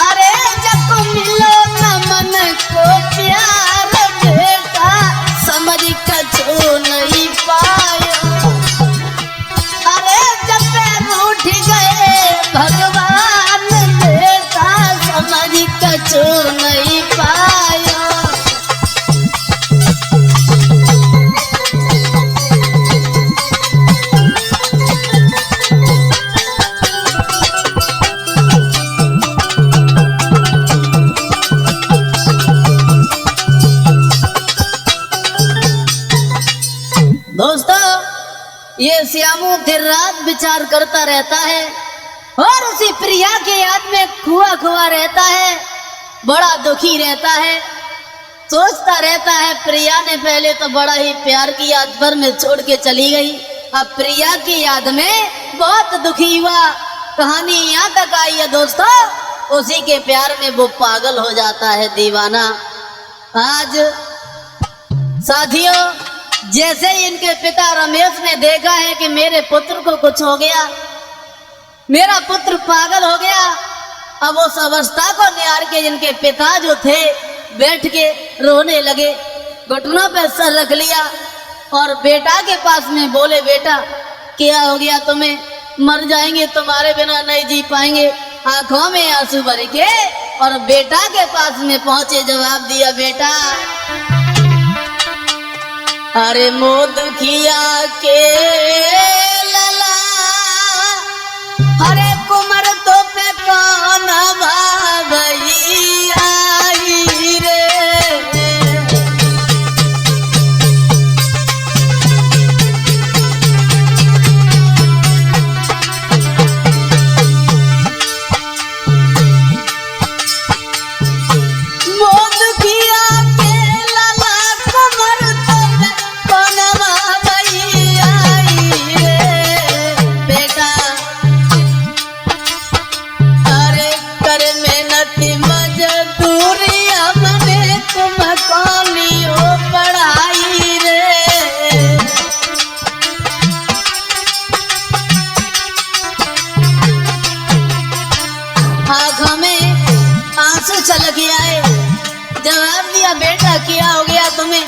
अरे जब मिलो न मन को प्यार बेटा समझ कछु नहीं पायो। अरे जब पैर उठ गए भगवान बेटा समझ कछु नहीं पायो। दोस्तों, ये श्यामू दिन रात विचार करता रहता है और उसी प्रिया के याद में खुआ खुआ रहता है, बड़ा दुखी रहता है, सोचता रहता है। प्रिया ने पहले तो बड़ा ही प्यार की याद भर में छोड़ के चली गई, अब प्रिया की याद में बहुत दुखी हुआ। कहानी यहाँ तक आई है दोस्तों, उसी के प्यार में वो पागल हो जाता है, दीवाना। आज साथियों, जैसे ही इनके पिता रमेश ने देखा है कि मेरे पुत्र को कुछ हो गया, मेरा पुत्र पागल हो गया, अब उस अवस्था को निहार के इनके पिता जो थे बैठ के रोने लगे, घुटनों पे सर रख लिया और बेटा के पास में बोले, बेटा क्या हो गया तुम्हें? मर जाएंगे, तुम्हारे बिना नहीं जी पाएंगे। आंखों में आंसू भर के और बेटा के पास में पहुंचे, जवाब दिया, बेटा अरे मोद किया के लला, अरे कुमर तो पे कौन भाई आई रे। मोद किया के लला कुमर तो चल गया है। जवाब दिया, बेटा क्या हो गया तुम्हें?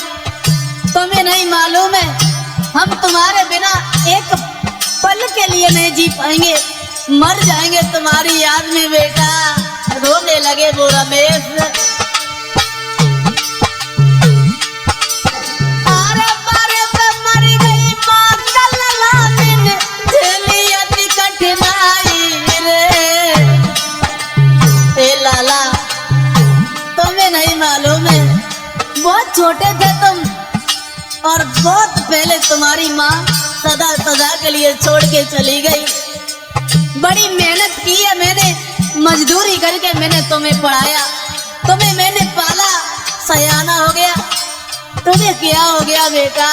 तुम्हें नहीं मालूम है, हम तुम्हारे बिना एक पल के लिए नहीं जी पाएंगे, मर जाएंगे तुम्हारी याद में। बेटा रोने लगे वो रमेश। बहुत छोटे थे तुम और बहुत पहले तुम्हारी माँ सदा सदा के लिए छोड़ के चली गई। बड़ी मेहनत की है मैंने, मजदूरी करके मैंने तुम्हें पढ़ाया, तुम्हें मैंने पाला, सयाना हो गया, तुम्हें क्या हो गया बेटा?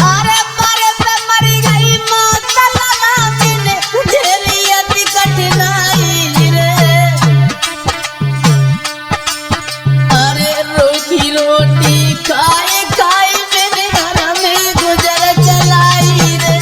अरे मारे पे मरी गई माँ तलाला मैंने झेली अति कठिनाई रे। रोटी खाए खाए मेरे घर में गुजर चलाई रे।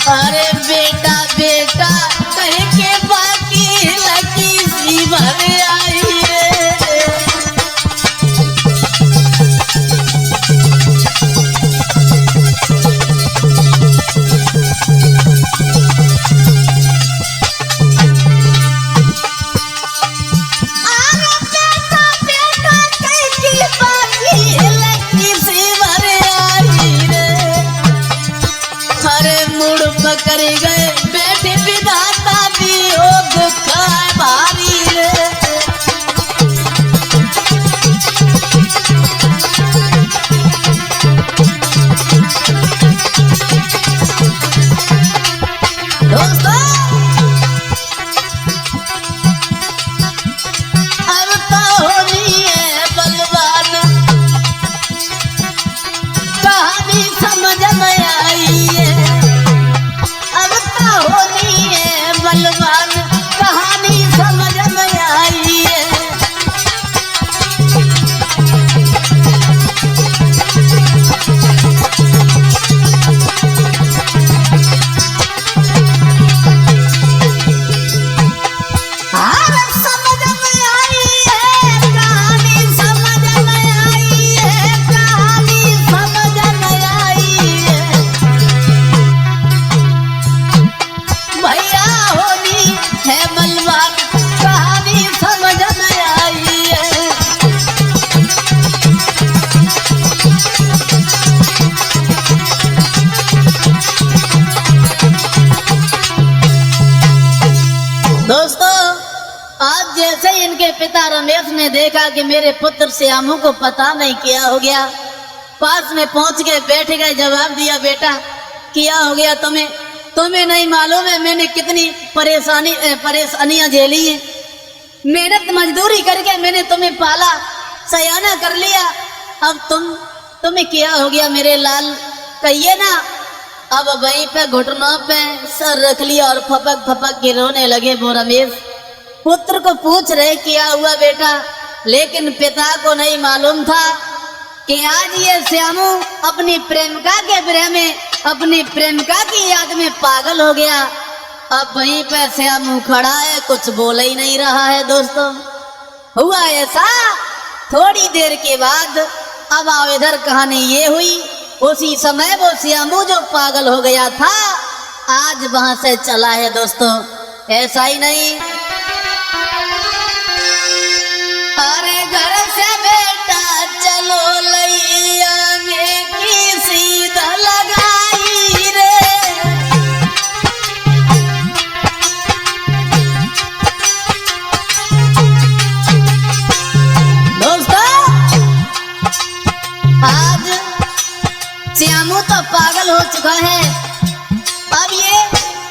अरे बेटा बेटा कह के बाकी लगी सी भर आई रे। अरे बेटा बेटा कह के बाकी लगी सी भर आई रे। अरे मुड़ पकड़ गए बेटे विधाता भी हो होनी है बलवान, कहानी समझ में आई है। दोस्तों, आज जैसे ही इनके पिता रमेश ने देखा कि मेरे पुत्र श्यामू को पता नहीं क्या हो गया, पास में पहुंच के बैठ गए। जवाब दिया, बेटा क्या हो गया तुम्हें? तुम्हें नहीं मालूम है मैंने कितनी परेशानियां झेली हैं। मेहनत मजदूरी करके मैंने तुम्हें पाला, सयाना कर लिया। अब तुम्हें क्या हो गया मेरे लाल, कहिए ना। अब वहीं पे घुटनों पे सर रख लिया और फपक फपक के रोने लगे वो रमेश। पुत्र को पूछ रहे क्या हुआ बेटा, लेकिन पिता को नहीं मालूम था कि आज ये श्यामू अपनी प्रेमिका के विरह में, अपनी प्रेमिका की याद में पागल हो गया। अब वहीं पे श्यामू खड़ा है, कुछ बोल ही नहीं रहा है। दोस्तों, हुआ ऐसा थोड़ी देर के बाद, अब आओ इधर कहानी ये हुई, उसी समय वो श्यामू जो पागल हो गया था आज वहां से चला है। दोस्तों, ऐसा ही नहीं, अरे घर से बेटा चलो लैया में की सीधा लगाई रे। दोस्तों, आज श्यामू तो पागल हो चुका है। अब ये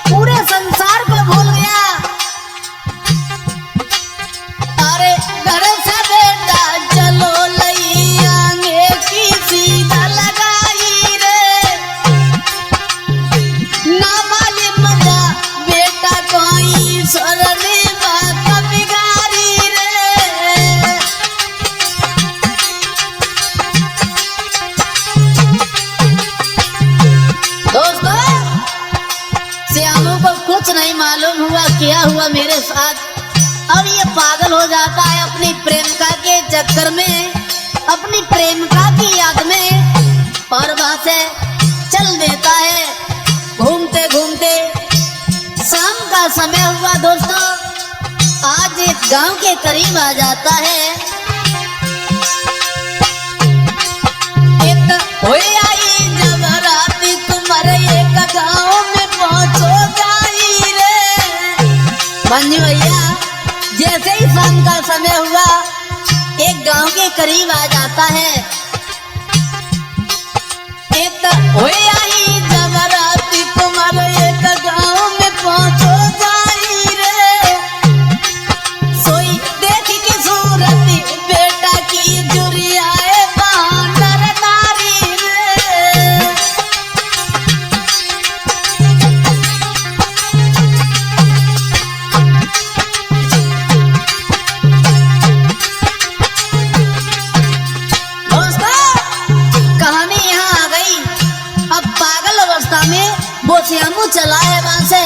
पूरे संसार को भूल गया। अरे घर से बेटा चलो लैया की सीधा लगाई रे, ना माली मजा बेटा कोई सरली बात बिगाड़ी रे। दोस्तों, श्यामू को कुछ नहीं मालूम हुआ क्या हुआ मेरे साथ। अब ये पागल हो जाता है अपनी प्रेमिका के चक्कर में, अपनी प्रेमिका की याद में, और वहां से चल देता है। घूमते घूमते शाम का समय हुआ। दोस्तों, आज एक गांव के करीब आ जाता है। आई जब रात तुम्हारे एक गाँव में पहुंचो जाई रे। मंजू भैया, जैसे ही शाम का समय हुआ एक गांव के करीब आ जाता है। आई जब रात तुम्हारे एक गाँव में पहुंचो जाई रे, सोई देख की सूरत बेटा की जुरियाए बानर नारी रे। श्यामू चला है वहां से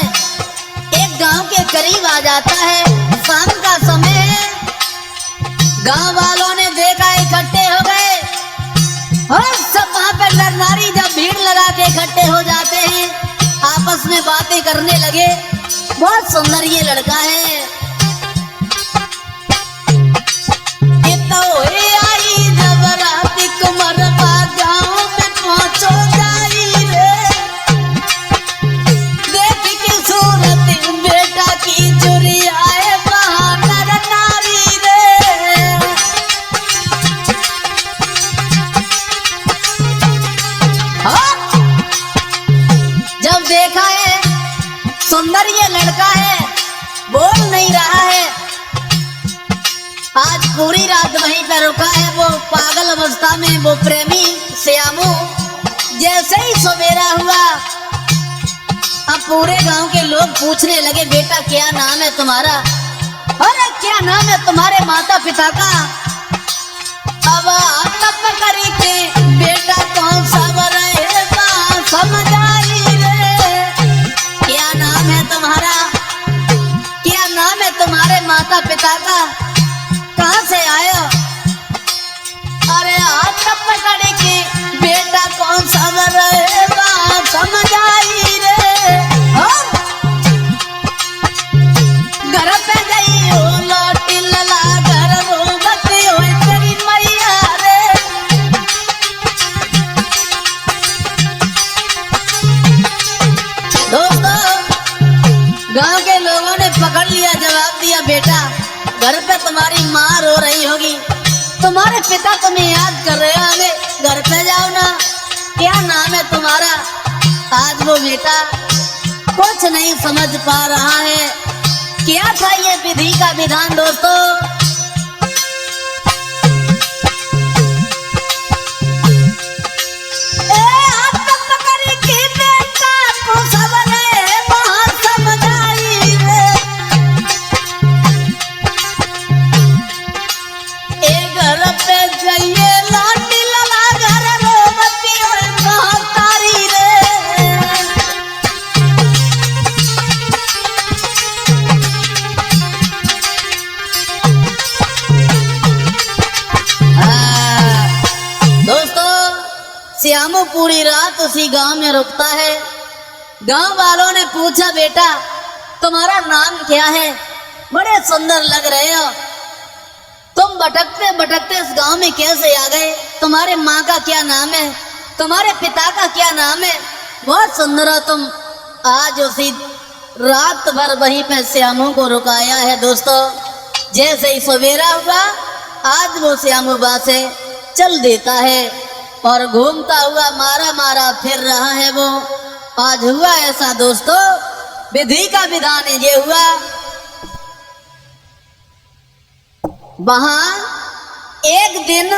एक गांव के करीब आ जाता है। शाम का समय है, गांव वालों ने देखा इकट्ठे हो गए और सब वहां पर नर नारी जब भीड़ लगा के इकट्ठे हो जाते हैं, आपस में बातें करने लगे। बहुत सुंदर ये लड़का है। आई जब रात कुमरबा गांव में पहुंचो जाई रे, देख की सूरत बेटा की जुरियाए बानर नारी रे। जब देखा है सुंदर ये लड़का है, बोल नहीं रहा है, आज पूरी रात वहीं पर रुका है वो पागल अवस्था में वो प्रेमी श्यामू। जैसे ही सवेरा हुआ अब पूरे गांव के लोग पूछने लगे, बेटा क्या नाम है तुम्हारा? अरे क्या नाम है तुम्हारे माता पिता का? अब तब करी के बेटा कौन सा रहेगा समझ आई रे। क्या नाम है तुम्हारा? क्या नाम है तुम्हारे माता पिता का? कहाँ से आए हो? अरे तब करी के बेटा कौन सा रहेगा समझ आई रे। घर पे गई हो लौटी लला घर रोबती हो तेरी मैया रे। दोस्तों, गांव के लोगों ने पकड़ लिया, जवाब दिया, बेटा घर पे तुम्हारी माँ रो रही होगी, तुम्हारे पिता तुम्हें याद कर रहे होंगे, घर पे जाओ ना। क्या नाम है तुम्हारा? आज वो बेटा कुछ नहीं समझ पा रहा है। क्या था ये विधि का विधान दोस्तों? श्यामू पूरी रात उसी गांव में रुकता है। गांव वालों ने पूछा, बेटा तुम्हारा नाम क्या है? बड़े सुंदर लग रहे हो, तुम भटकते भटकते इस गांव में कैसे आ गए? तुम्हारे माँ का क्या नाम है? तुम्हारे पिता का क्या नाम है? बहुत सुंदर हो तुम। आज उसी रात भर वहीं पे श्यामू को रुकाया है दोस्तों। जैसे ही सवेरा हुआ, आज वो श्यामू बा से चल देता है और घूमता हुआ मारा मारा फिर रहा है वो। आज हुआ ऐसा दोस्तों, विधि का विधान ये हुआ। वहां एक दिन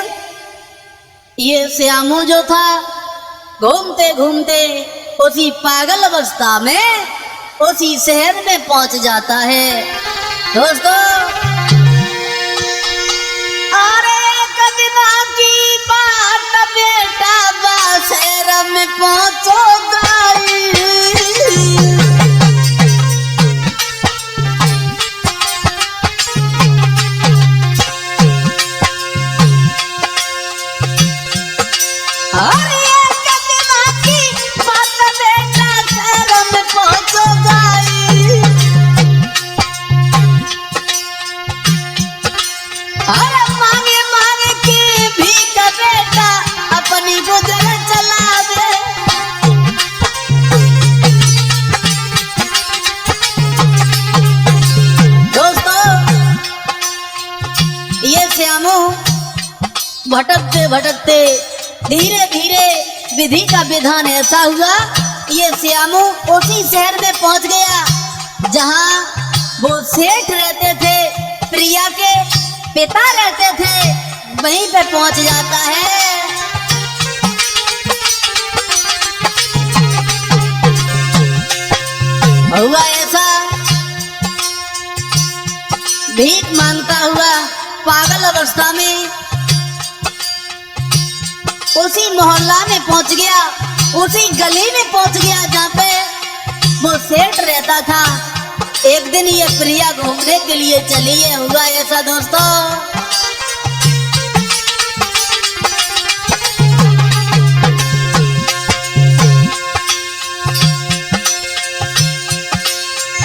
ये श्यामू जो था, घूमते घूमते उसी पागल अवस्था में उसी शहर में पहुंच जाता है दोस्तों। की बात बेटा बासेर में पहुंचो गई। अरे कदमा की बात बेटा शहर में पहुंचो गई। अरे मांगे मांगे की भीख बेटा अपनी गुजर चला दे। दोस्तों, ये श्यामू भटकते भटकते धीरे धीरे विधि का विधान ऐसा हुआ, ये श्यामू उसी शहर में पहुंच गया जहां वो सेठ रहते थे, प्रिया के पिता रहते थे, वहीं पे पहुंच जाता है। हुआ ऐसा, भीख मांगता हुआ पागल अवस्था में उसी मोहल्ला में पहुंच गया, उसी गली में पहुंच गया जहाँ पे वो सेठ रहता था। एक दिन ये प्रिया घूमने के लिए चली है। हुआ ऐसा दोस्तों,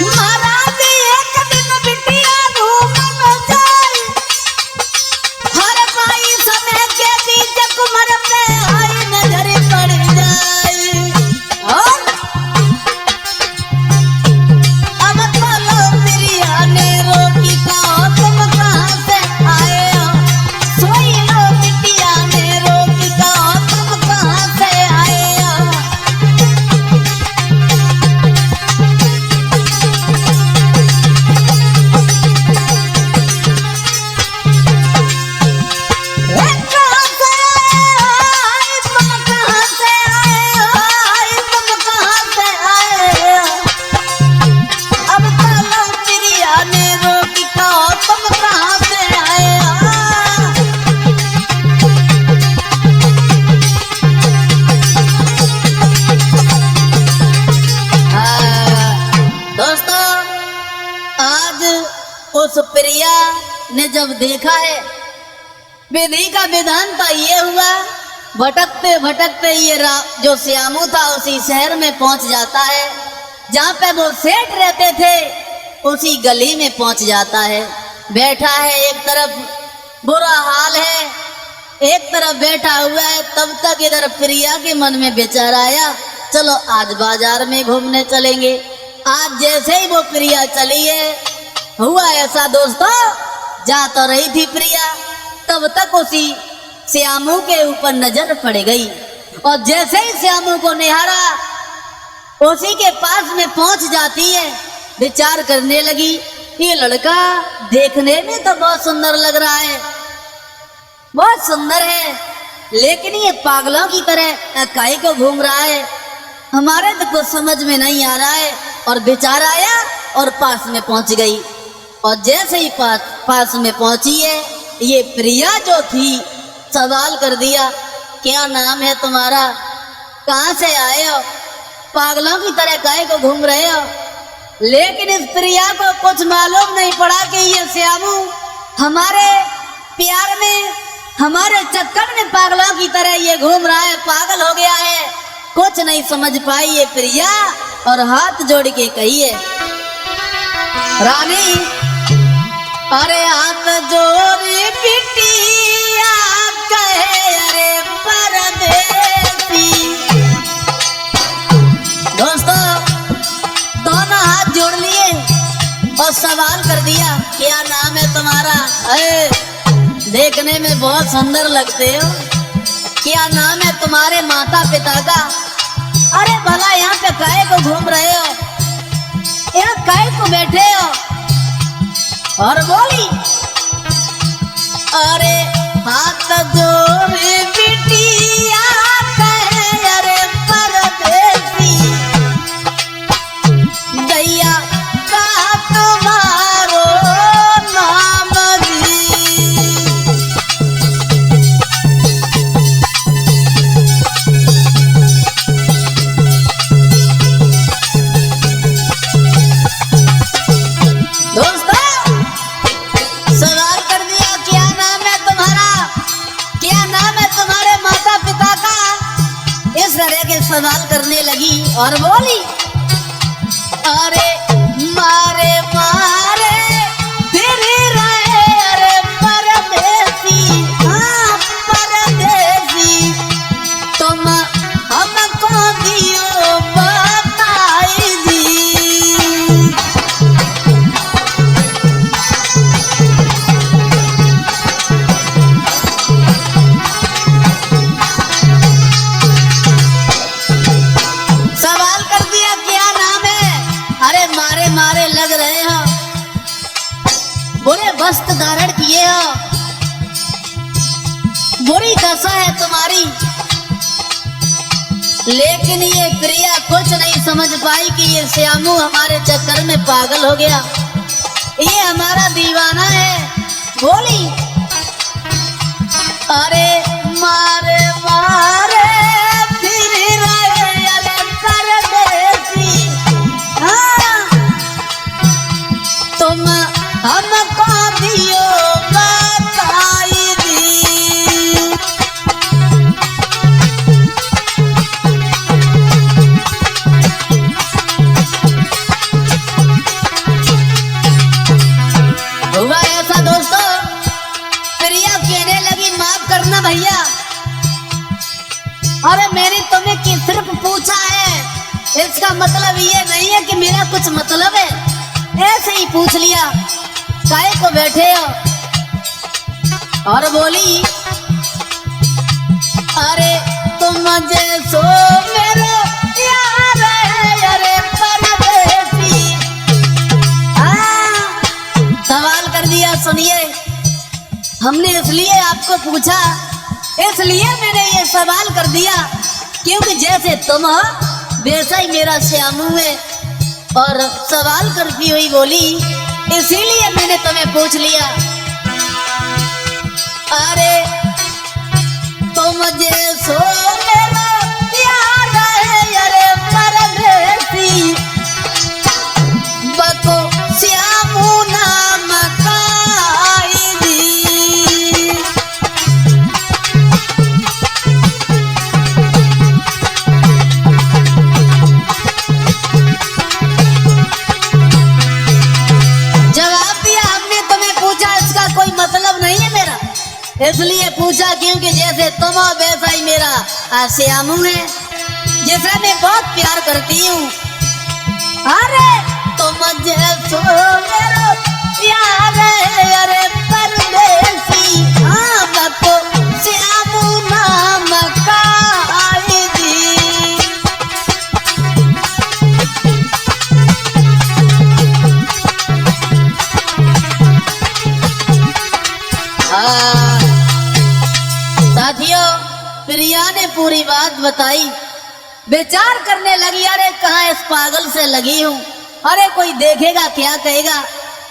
महाराज एक दिन बिटिया घूमने जाए, हर भाई समय के बीच कुमर पे आई नजर पड़ जाए। और अब बोलो प्रिया ने रोकी, कहो तुम कहाँ से आए हो? आज उस प्रिया ने जब देखा है, विधि का विधान तो ये हुआ, भटकते भटकते ये जो श्यामू था उसी शहर में पहुंच जाता है। जहाँ पे वो सेठ रहते थे उसी गली में पहुंच जाता है। बैठा है, एक तरफ बुरा हाल है, एक तरफ बैठा हुआ है। तब तक इधर प्रिया के मन में विचार आया, चलो आज बाजार में घूमने चलेंगे। आज जैसे ही वो प्रिया चली है, हुआ ऐसा दोस्तों, जा तो रही थी प्रिया, तब तक उसी श्यामू के ऊपर नजर पड़ गई। और जैसे ही श्यामू को निहारा, उसी के पास में पहुंच जाती है। विचार करने लगी, ये लड़का देखने में तो बहुत सुंदर लग रहा है, बहुत सुंदर है, लेकिन ये पागलों की तरह काहे को घूम रहा है, हमारे तो कुछ समझ में नहीं आ रहा है। और विचार आया और पास में पहुंच गई। और जैसे ही पास में पहुंची है, ये प्रिया जो थी सवाल कर दिया, क्या नाम है तुम्हारा, कहाँ से आए हो, पागलों की तरह काहे को घूम रहे हो। लेकिन इस प्रिया को कुछ मालूम नहीं पड़ा कि ये श्यामू हमारे प्यार में, हमारे चक्कर में पागलों की तरह ये घूम रहा है, पागल हो गया है। कुछ नहीं समझ पाई ये प्रिया और हाथ जोड़ के कही है, रानी अरे हाथ जोड़ बिटिया कहे अरे परदेसी। दोस्तों दोनों हाथ जोड़ लिए और सवाल कर दिया, क्या नाम है तुम्हारा, देखने में बहुत सुंदर लगते हो, क्या नाम है तुम्हारे माता पिता का, अरे भला यहाँ पे काहे को घूम रहे हो, यहाँ काहे को बैठे हो। और बोली, अरे हाथ जोड़े बिटिया कहे अरे परदेसी, दैया का तुम्हारो नाम जी। सवाल करने लगी और बोली, अरे मारे मारे फिर रहे अरे परदेसी, हाँ परदेसी, तुम हमको दियो बताई जी। बुरे वस्त्र धारण किए हो, बुरी दशा है तुम्हारी। लेकिन ये प्रिया कुछ नहीं समझ पाई कि ये श्यामू हमारे चक्कर में पागल हो गया, ये हमारा दीवाना है। बोली, अरे मारे मारे फिर रहे अरे परदेसी, हाँ तुम हमको दियो बताई दी। हुआ ऐसा दोस्तों, प्रिया कहने लगी, माफ करना भैया, अरे मैंने तुम्हें सिर्फ पूछा है, इसका मतलब ये नहीं है कि मेरा कुछ मतलब है, ऐसे ही पूछ लिया, काहे को बैठे हो। और बोली, अरे तुम जैसो मेरे यार है अरे परदेसी। सवाल कर दिया, सुनिए, हमने इसलिए आपको पूछा, इसलिए मैंने ये सवाल कर दिया क्योंकि जैसे तुम हो वैसा ही मेरा श्यामू है। और सवाल करती हुई बोली, इसीलिए मैंने तुम्हें पूछ लिया, अरे तुम जैसो मेरा प्यार है अरे परदेसी, बको श्याम इसलिए पूछा क्योंकि जैसे तुम हो वैसा ही मेरा श्यामू है, जिसे मैं बहुत प्यार करती हूँ। अरे तुम जैसो मेरा प्यार है, अरे परदेसी आपको श्यामू नाम का आई जी। साथियों, प्रिया ने पूरी बात बताई, विचार करने लगी, अरे कहाँ इस पागल से लगी हूँ, अरे कोई देखेगा क्या कहेगा।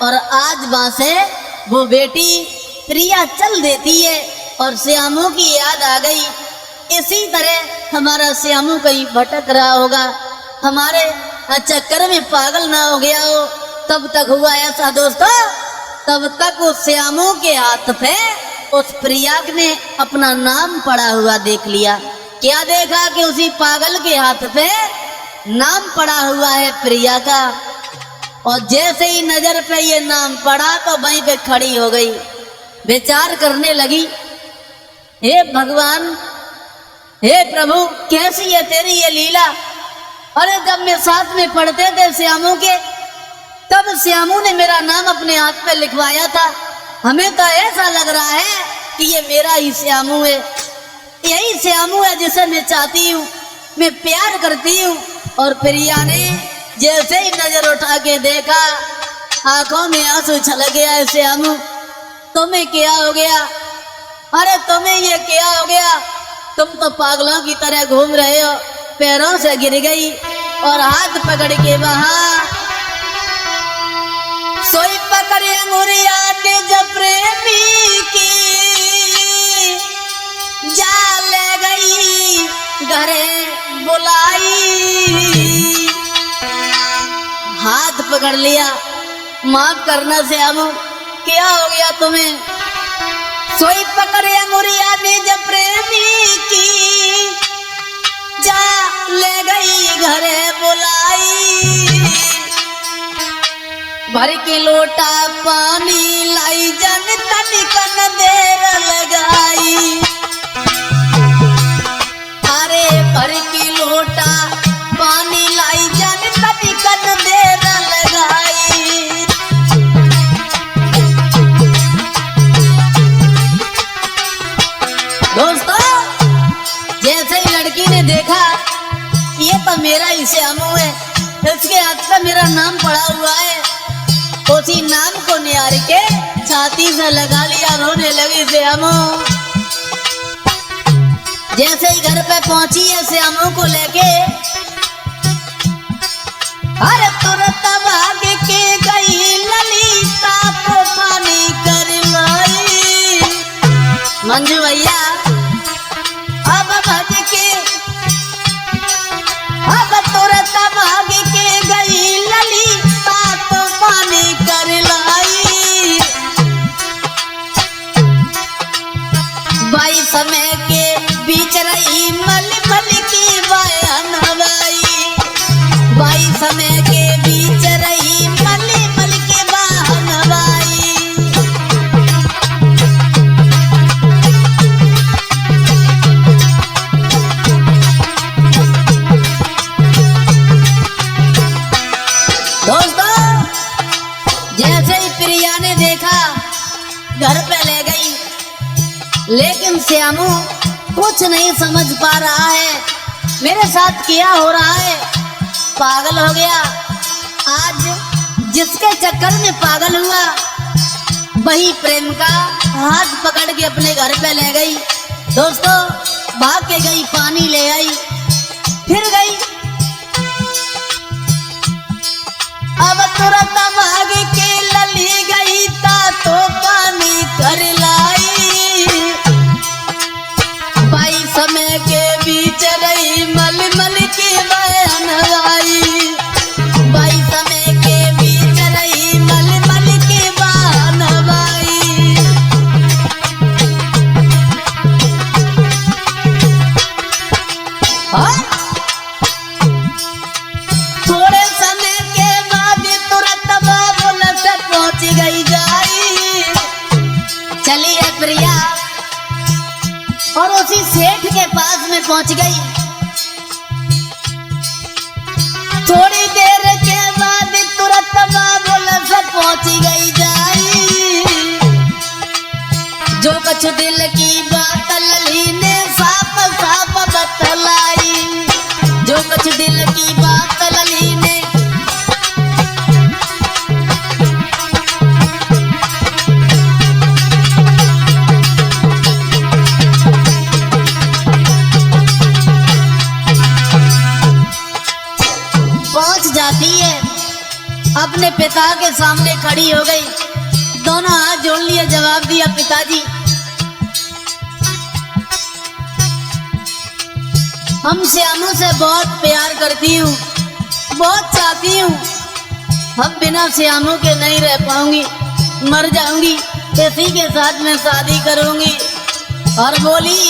और आज वहां से वो बेटी प्रिया चल देती है और श्यामू की याद आ गई। इसी तरह हमारा श्यामू कहीं भटक रहा होगा, हमारे चक्कर में पागल ना हो गया हो। तब तक हुआ ऐसा दोस्तों, तब तक उस श्यामू के हाथ पे उस प्रिया ने अपना नाम पड़ा हुआ देख लिया। क्या देखा कि उसी पागल के हाथ पे नाम पड़ा हुआ है प्रिया का। और जैसे ही नजर पे ये नाम पड़ा तो वहीं पे खड़ी हो गई, विचार करने लगी, हे भगवान, हे प्रभु, कैसी है तेरी ये लीला। अरे जब मैं साथ में पढ़ते थे श्यामू के, तब श्यामू ने मेरा नाम अपने हाथ पे लिखवाया था। हमें तो ऐसा लग रहा है कि ये मेरा ही श्यामू है, यही श्यामू है जिसे मैं चाहती हूँ, मैं प्यार करती हूँ। और प्रिया ने जैसे ही नजर उठा के देखा, आंखों में आंसू छलक गया है। श्यामू, तुम्हें क्या हो गया? अरे तुम्हें ये क्या हो गया? तुम तो पागलों की तरह घूम रहे हो। पैरों से गिर गई और हाथ पकड़ के वहां सोई पकड़े अंगुरिया निज प्रेमी की, जा ले गई घरे बुलाई। हाथ पकड़ लिया, माफ करना श्यामू, क्या हो गया तुम्हें? सोई पकड़े अंगुरिया निज प्रेमी की, जा ले गई घरे बुलाई। भर के लोटा पानी लाई, जन तनिकन देर लगाई। अरे भर के लोटा पानी लाई, जन तनिकन देर लगाई। दोस्तों, जैसे ही लड़की ने देखा ये तो मेरा ही श्यामू है, इसके हाथ पे मेरा नाम पड़ा हुआ है, उसी नाम को निहार के छाती से लगा लिया, रोने लगी श्यामू। जैसे ही घर पे पहुंची है श्यामू को लेके, अरे तुरंत भाग के गई ललिता को पानी कर लाई। मंजू भैया अब भज के, अब तुरंत भाग के गई ललिता को पानी कर लाई। बाई समय के बीच रही मल मल की बयान बाई। बाई समय के बीच रही मल मल के बयान बाई। दोस्तों, जैसे ही प्रिया ने देखा घर पे ले गई, लेकिन श्यामू कुछ नहीं समझ पा रहा है मेरे साथ क्या हो रहा है, पागल हो गया। आज जिसके चक्कर में पागल हुआ वही प्रेम का हाथ पकड़ के अपने घर पे ले गई। दोस्तों, भाग के गई, पानी ले आई, फिर गई। अब तुरंत भाग के लली गई ता तो पानी कर लाई। बाई समय के बीच रही मल मल की बयानवाई। बाई समय के बीच रही मल मल की बयानवाई। थोड़े समय के बाद तुरंत सेठ के पास में पहुंच गई। थोड़ी देर के बाद तुरंत बाबुल से पहुंच गई जाई। जो कुछ दिल की बात लली ने साफ साफ बतलाई। जो कुछ दिल की बात लली ने 5 जाती है, अपने पिता के सामने खड़ी हो गई, दोनों हाथ जोड़ लिए, जवाब दिया, पिताजी हम श्यामू से बहुत प्यार करती हूँ, बहुत चाहती हूँ। हम बिना श्यामू के नहीं रह पाऊंगी, मर जाऊंगी, इसी के साथ मैं शादी करूंगी। और बोली,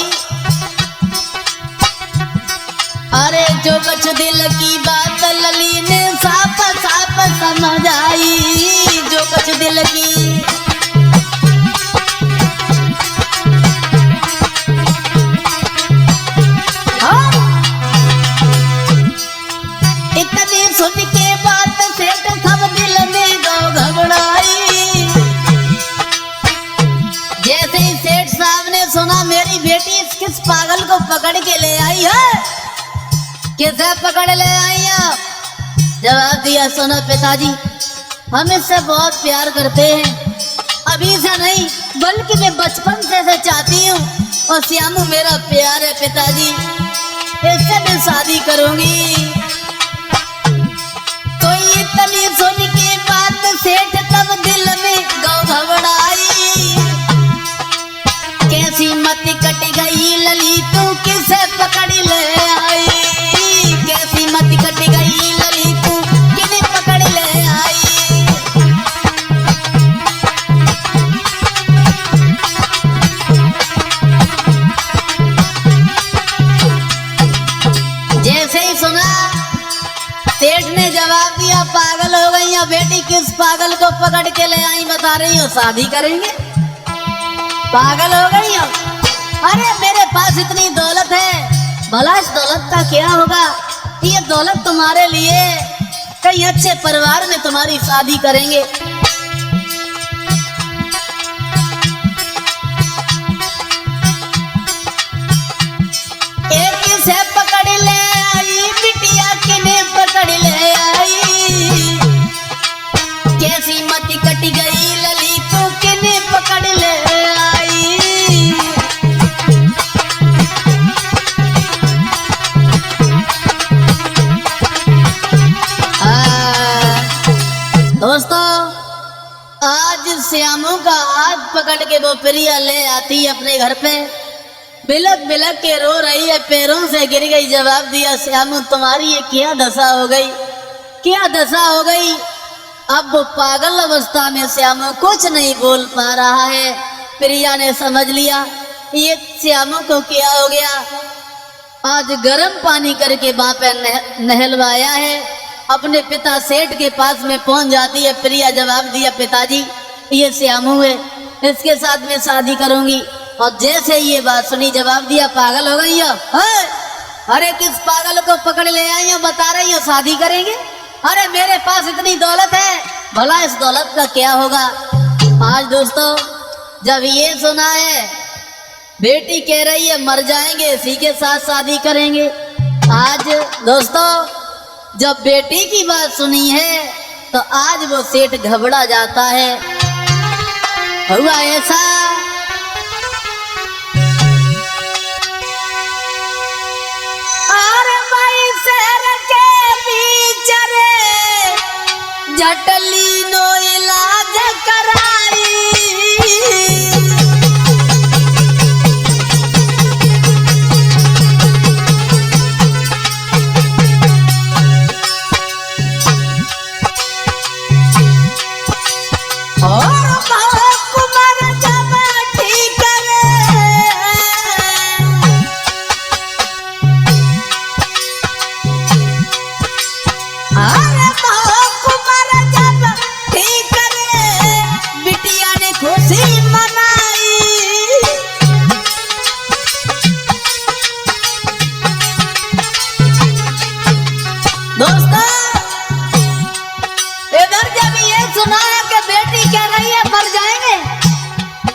अरे जो कुछ दिल की बात लली ने साफ साफ समझ आई। जो कुछ दिल की इतनी सुन के बात सेठ सब दिल में घबराई। जैसे ही सेठ साहब ने सुना मेरी बेटी किस पागल को पकड़ के ले आई है, किसे पकड़ ले आई है? जवाब दिया, सुनो पिताजी हम इससे बहुत प्यार करते हैं, अभी से नहीं बल्कि मैं बचपन से चाहती हूँ, और श्यामू मेरा प्यार है पिताजी, इससे मैं शादी करूंगी। तो इतनी सुन के बात सेठ तब दिल में घबराई। कैसी मति कट गई लली तू किसे पकड़ ले आई। कैसी मति कट गई लली तू किसे पकड़ ले आई। जैसे ही सुना सेठ ने जवाब दिया, पागल हो गई या बेटी, किस पागल को पकड़ के ले आई बता रही हो, शादी करेंगे? पागल हो गई हो? अरे मेरे पास इतनी दौलत है, भला इस दौलत का क्या होगा? ये दौलत तुम्हारे लिए, कहीं अच्छे परिवार में तुम्हारी शादी करेंगे। एक से पकड़ ले आई बिटिया, किने पकड़ ले आई। कैसी मति कट गई लली तू किने पकड़ ले आई। दोस्तों, आज श्यामू का हाथ पकड़ के वो प्रिया ले आती है अपने घर पे, बिलक बिलक के रो रही है, पैरों से गिर गई। जवाब दिया, श्यामू तुम्हारी ये क्या दशा हो गई, क्या दशा हो गई? अब वो पागल अवस्था में श्यामू कुछ नहीं बोल पा रहा है। प्रिया ने समझ लिया ये श्यामू को क्या हो गया। आज गर्म पानी करके वहां पे नहलवाया है। अपने पिता सेठ के पास में पहुंच जाती है प्रिया। जवाब दिया, पिताजी ये श्यामू है, इसके साथ में शादी करूंगी। और जैसे ये बात सुनी, जवाब दिया, पागल हो गई हो? अरे किस पागल को पकड़ ले आई हो, बता रही हो शादी करेंगे? अरे मेरे पास इतनी दौलत है, भला इस दौलत का क्या होगा? आज दोस्तों जब ये सुना है, बेटी कह रही है मर जाएंगे, इसी के साथ शादी करेंगे। आज दोस्तों जब बेटी की बात सुनी है तो आज वो सेठ घबरा जाता है। हुआ ऐसा, अरे भाई शहर के बीच रे जटली नो इलाज कराई। बिटिया ने खुशी मना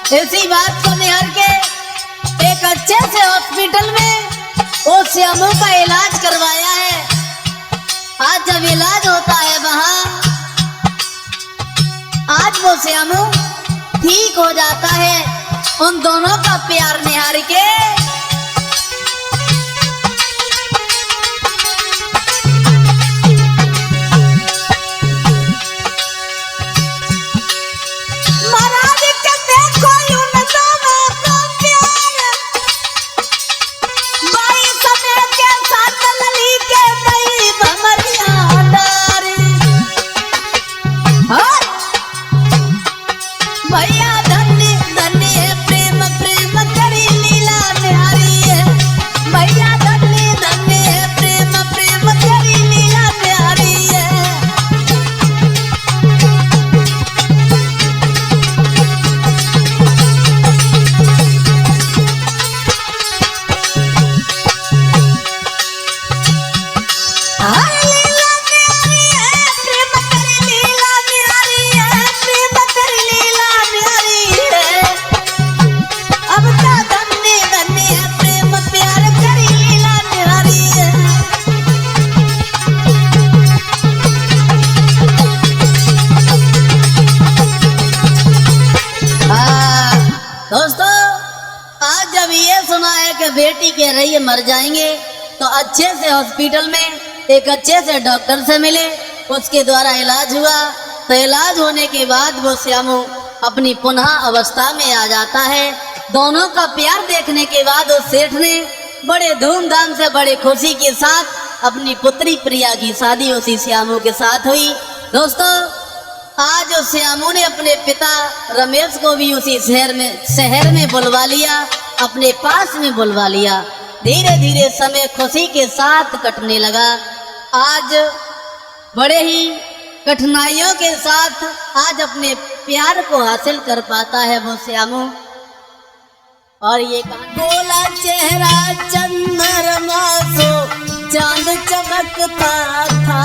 इसी बात को निहार के एक अच्छे से हॉस्पिटल में वो श्यामू का इलाज करवाया है। आज जब इलाज होता है वहां, आज वो श्यामू ठीक हो जाता है। उन दोनों का प्यार निहार के बेटी कह रही है मर जाएंगे, तो अच्छे से हॉस्पिटल में एक अच्छे से डॉक्टर से मिले, उसके द्वारा इलाज हुआ। तो इलाज होने के बाद वो श्यामू अपनी पुनः अवस्था में आ जाता है। दोनों का प्यार देखने के बाद उस सेठ ने बड़े धूमधाम से बड़े खुशी के साथ अपनी पुत्री प्रिया की शादी उसी श्यामू के साथ हुई। दोस्तों, आज उस श्यामू ने अपने पिता रमेश को भी उसी शहर में बुलवा लिया, अपने पास में बुलवा लिया। धीरे धीरे समय खुशी के साथ कटने लगा। आज बड़े ही कठिनाइयों के साथ आज अपने प्यार को हासिल कर पाता है वो श्यामू। और ये गोला चेहरा चंद्रमा सो चांद चमकता था,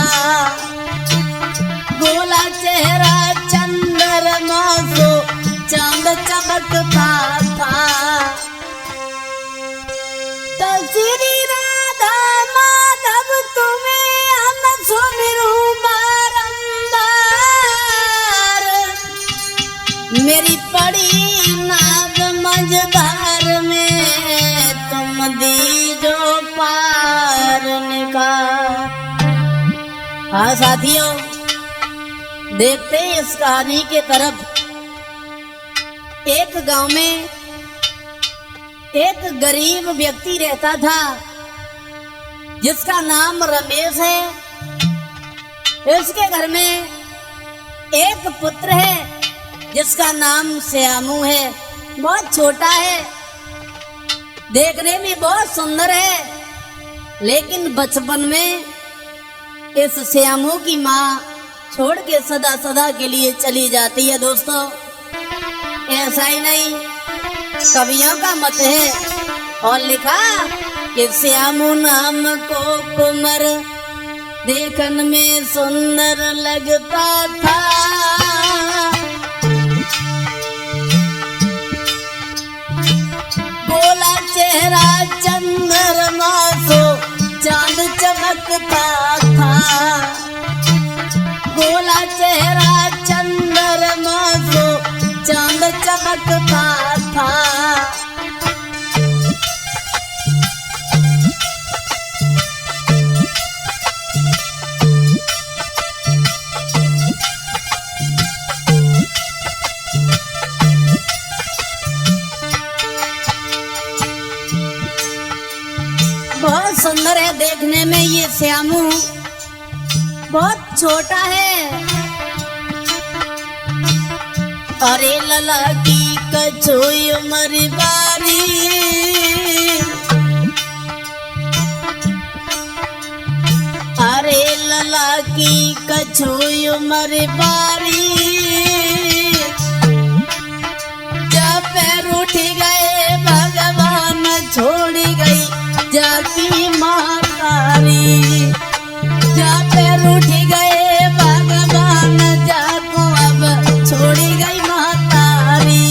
गोला चेहरा चंद्रमा सो चांद चमकता था। श्री राधा माधव तुम्हें हम सुमिरूं बारंबार, मेरी पड़ी नाद मझधार में तुम दीजो पार निकाल। हाँ साथियों, देखते हैं इस कहानी के तरफ। एक गांव में एक गरीब व्यक्ति रहता था जिसका नाम रमेश है। इसके घर में एक पुत्र है जिसका नाम श्यामू है। बहुत छोटा है, देखने में बहुत सुंदर है, लेकिन बचपन में इस श्यामू की माँ छोड़ के सदा सदा के लिए चली जाती है। दोस्तों, ऐसा ही नहीं, कवियों का मत है और लिखा कि श्यामू नाम को कुंवर देखन में सुंदर लगता था, गोला चेहरा चंद्रमा सो चांद चमकता था, गोला चेहरा चंद्रमा सो चांद चमकता था। बहुत सुंदर है देखने में ये श्यामू, बहुत छोटा है। अरे लला की कछोई उमर बारी, अरे लला की कछोई उमर बारी, जब पैर उठ गए भगवान छोड़ी गई जाकी मातारी, जब पैर उठ गए भगवान जाको अब छोड़ी गई मातारी।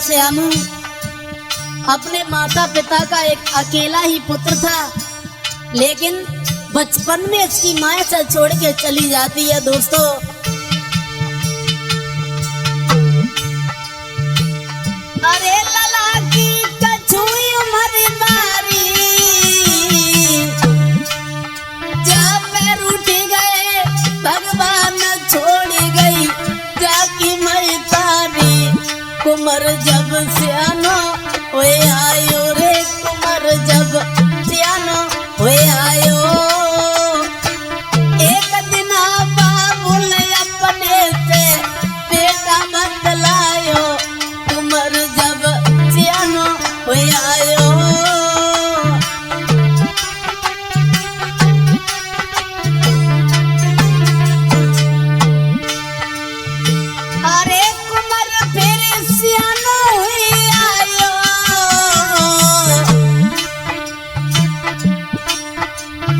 श्यामू अपने माता पिता का एक अकेला ही पुत्र था, लेकिन बचपन में इसकी माँ से छोड़ के चली जाती है। दोस्तों, अरे लला की कछुई उमर बारी, जब पैर उठ गए भगवान छोड़ गई जाकी मैं तारी। कुमर जब सियानो होए आयो रे, कुमर जब सियानो होए आयो। एक दिन बाबुल अपने से बेटा बतलायो, कुमर जब सियानो होए आयो। अरे कुमर फिर सियानो हुई आयो,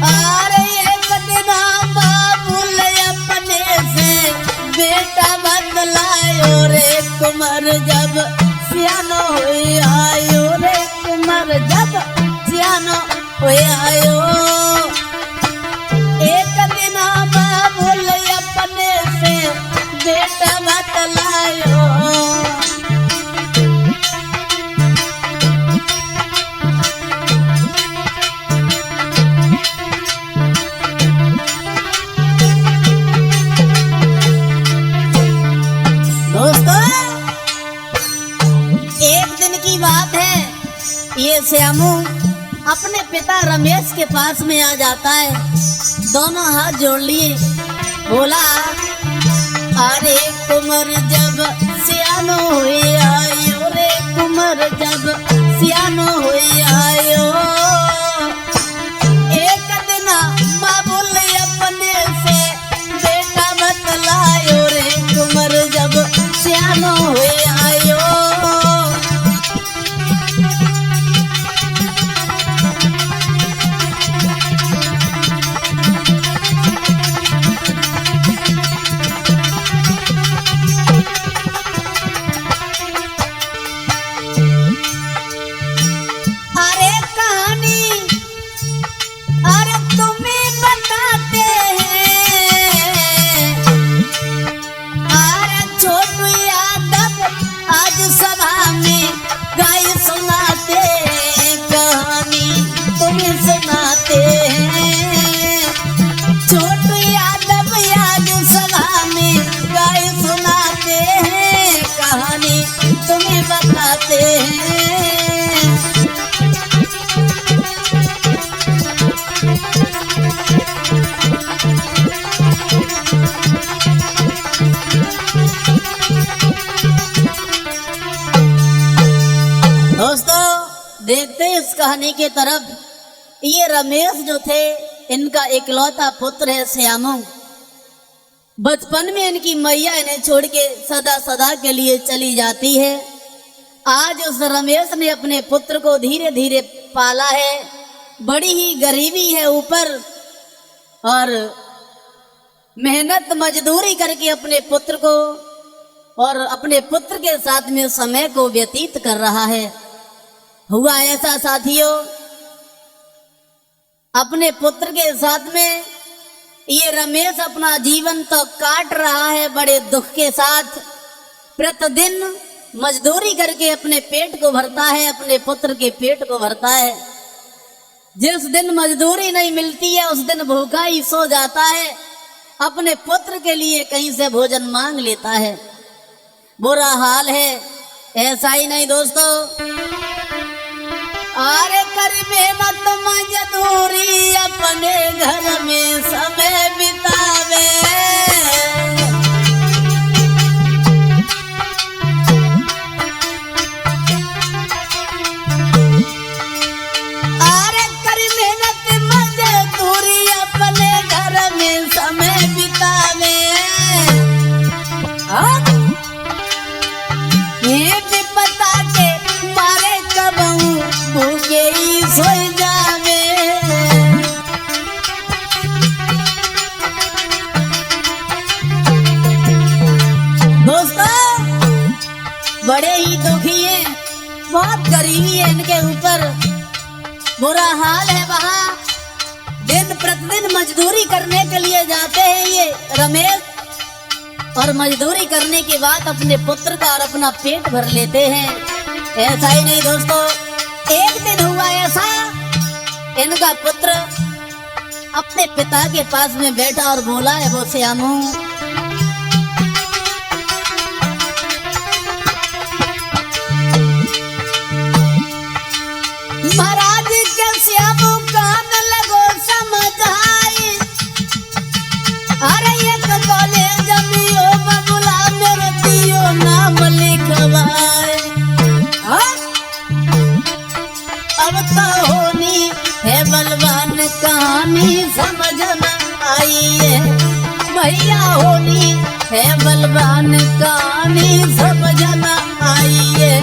अरे एक दिन बाबुल अपने से बेटा बदलायो रे। कुमर जब सियानो हुई आयो रे, कुमर जब सियानो हुई आयो। एक दिन बाबुल अपने से बेटा बतलायो। दोस्तों, एक दिन की बात है, ये श्यामू अपने पिता रमेश के पास में आ जाता है। दोनों हाथ जोड़ लिए, बोला अरे कुमर जब सियानो हुए आयो रे, कुमर जब सियानो हुए आयो। एक दिन बाबुल अपने से बेटा बतलायो रे, कुमर जब सियानो हुए आयो। अरे कहानी अरे तुम्हें बताते हैं, अरे छोटू यादव आज सभा में गाय सुनाते हैं, कहानी तुम्हें सुनाते हैं। छोटू यादव आज सभा में गाय सुनाते हैं, कहानी तुम्हें बताते हैं। दोस्तों, देखते हैं इस कहानी के तरफ। ये रमेश जो थे, इनका इकलौता पुत्र है श्यामू। बचपन में इनकी मैया इन्हें छोड़ के सदा सदा के लिए चली जाती है। आज उस रमेश ने अपने पुत्र को धीरे धीरे पाला है। बड़ी ही गरीबी है ऊपर, और मेहनत मजदूरी करके अपने पुत्र को और अपने पुत्र के साथ में समय को व्यतीत कर रहा है। हुआ ऐसा साथियों, अपने पुत्र के साथ में ये रमेश अपना जीवन तो काट रहा है बड़े दुख के साथ। प्रतिदिन मजदूरी करके अपने पेट को भरता है, अपने पुत्र के पेट को भरता है। जिस दिन मजदूरी नहीं मिलती है उस दिन भूखा ही सो जाता है, अपने पुत्र के लिए कहीं से भोजन मांग लेता है। बुरा हाल है। ऐसा ही नहीं दोस्तों, अरे कर मेहनत मजदूरी अपने घर में समय बितावे। अरे कर मेहनत मजदूरी अपने घर में समय बितावे। ये विपदा के मारे कबहू भूखे ही सो जावे। गरीबी है इनके ऊपर, बुरा हाल है। वहाँ दिन प्रतिदिन मजदूरी करने के लिए जाते हैं ये रमेश, और मजदूरी करने के बाद अपने पुत्र का और अपना पेट भर लेते हैं। ऐसा ही नहीं दोस्तों, एक दिन हुआ ऐसा, इनका पुत्र अपने पिता के पास में बैठा और बोला है वो श्यामू, महाराज के श्यामू कान लगो समझाई, अरे एक कॉलेज मियो बबुला मेरे दियो नाम लिखवाए। अब तो होनी है बलवान कहानी समझ न आई है, भैया होनी है बलवान कहानी समझ न आई है।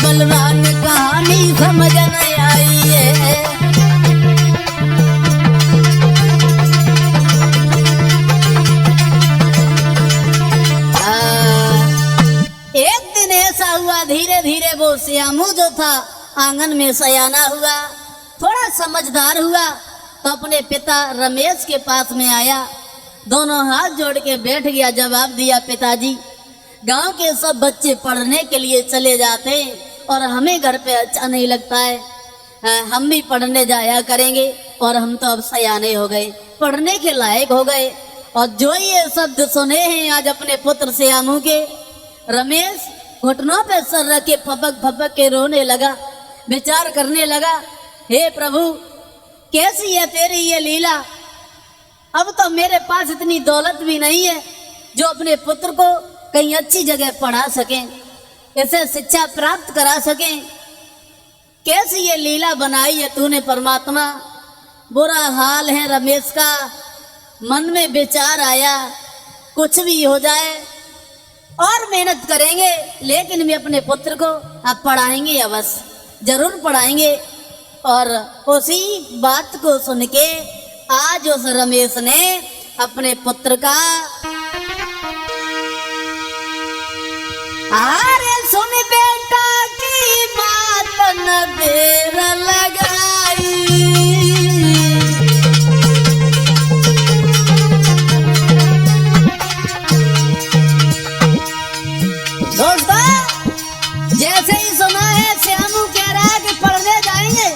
बलवान कहानी समझ नहीं आई है। एक दिन ऐसा हुआ, धीरे धीरे वो श्यामू जो था आंगन में सयाना हुआ, थोड़ा समझदार हुआ, तो अपने पिता रमेश के पास में आया, दोनों हाथ जोड़ के बैठ गया। जवाब दिया, पिताजी गांव के सब बच्चे पढ़ने के लिए चले जाते और हमें घर पे अच्छा नहीं लगता है, हम भी पढ़ने जाया करेंगे, और हम तो अब सयाने हो गए, पढ़ने के लायक हो गए। और जो ये शब्द सुने हैं आज अपने पुत्र श्यामू के, रमेश घुटनों पे सर रख के फपक फपक के रोने लगा, विचार करने लगा, हे प्रभु कैसी है तेरी ये लीला, अब तो मेरे पास इतनी दौलत भी नहीं है जो अपने पुत्र को कहीं अच्छी जगह पढ़ा सकें, इसे शिक्षा प्राप्त करा सकें। कैसी ये लीला बनाई है तूने परमात्मा। बुरा हाल है रमेश का, मन में विचार आया कुछ भी हो जाए और मेहनत करेंगे, लेकिन भी अपने पुत्र को अब पढ़ाएंगे, अवश्य जरूर पढ़ाएंगे। और उसी बात को सुन के आज उस रमेश ने अपने पुत्र का, अरे सुन बेटा की बात न देर लगाई, दोस्तों जैसे ही सुना है श्यामू कह रहा है कि पढ़ने जाएंगे,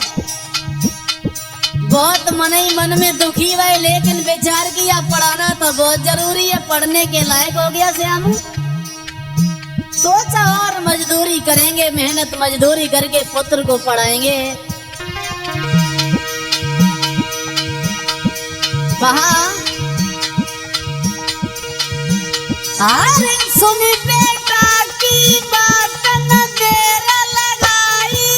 बहुत मन ही मन में दुखी हुआ, लेकिन विचार किया पढ़ाना तो बहुत जरूरी है, पढ़ने के लायक हो गया श्यामू। सोचा और मजदूरी करेंगे, मेहनत मजदूरी करके पुत्र को पढ़ाएंगे। वहाँ अरे सुन बेटा की बात न देर लगाई,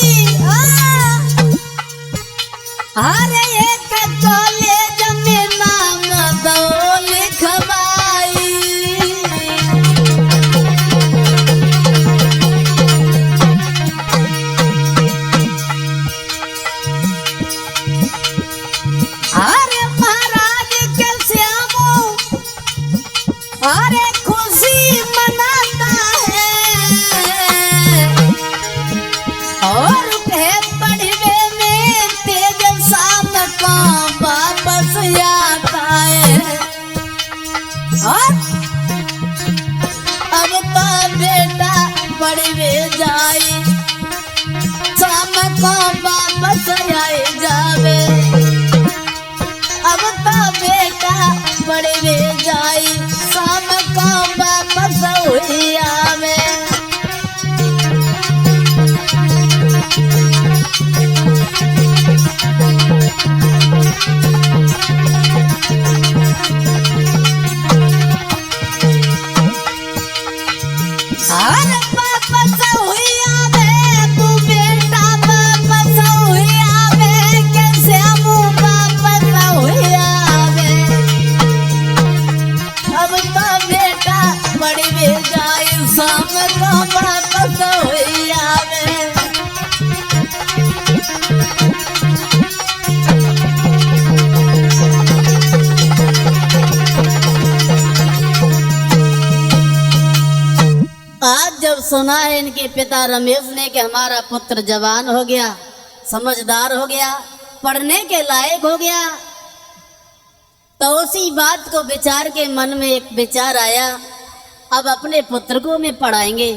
अरे एक कॉलेज में नाम दो लिखवाई, अरे महाराज के श्यामू अरे खुशी मनाता है, और कहे पढ़वे में तेज शाम का वापस आता है, और अब तो बेटा पढ़वे जाए, शाम को वापस आए जावे, अब तो बेटा पढ़वे जाए, शाम को वापस हुई आवे। अरे वापस हुई आवे, तू बेटा वापस हुई आवे, के श्यामू वापस हुई आवे, अब तो बेटा बड़ी भी जाए शाम को वापस हो आवे। आज जब सुना है इनके पिता रमेश ने कि हमारा पुत्र जवान हो गया, समझदार हो गया, पढ़ने के लायक हो गया, तो उसी बात को विचार के मन में एक विचार आया, अब अपने पुत्र को में पढ़ाएंगे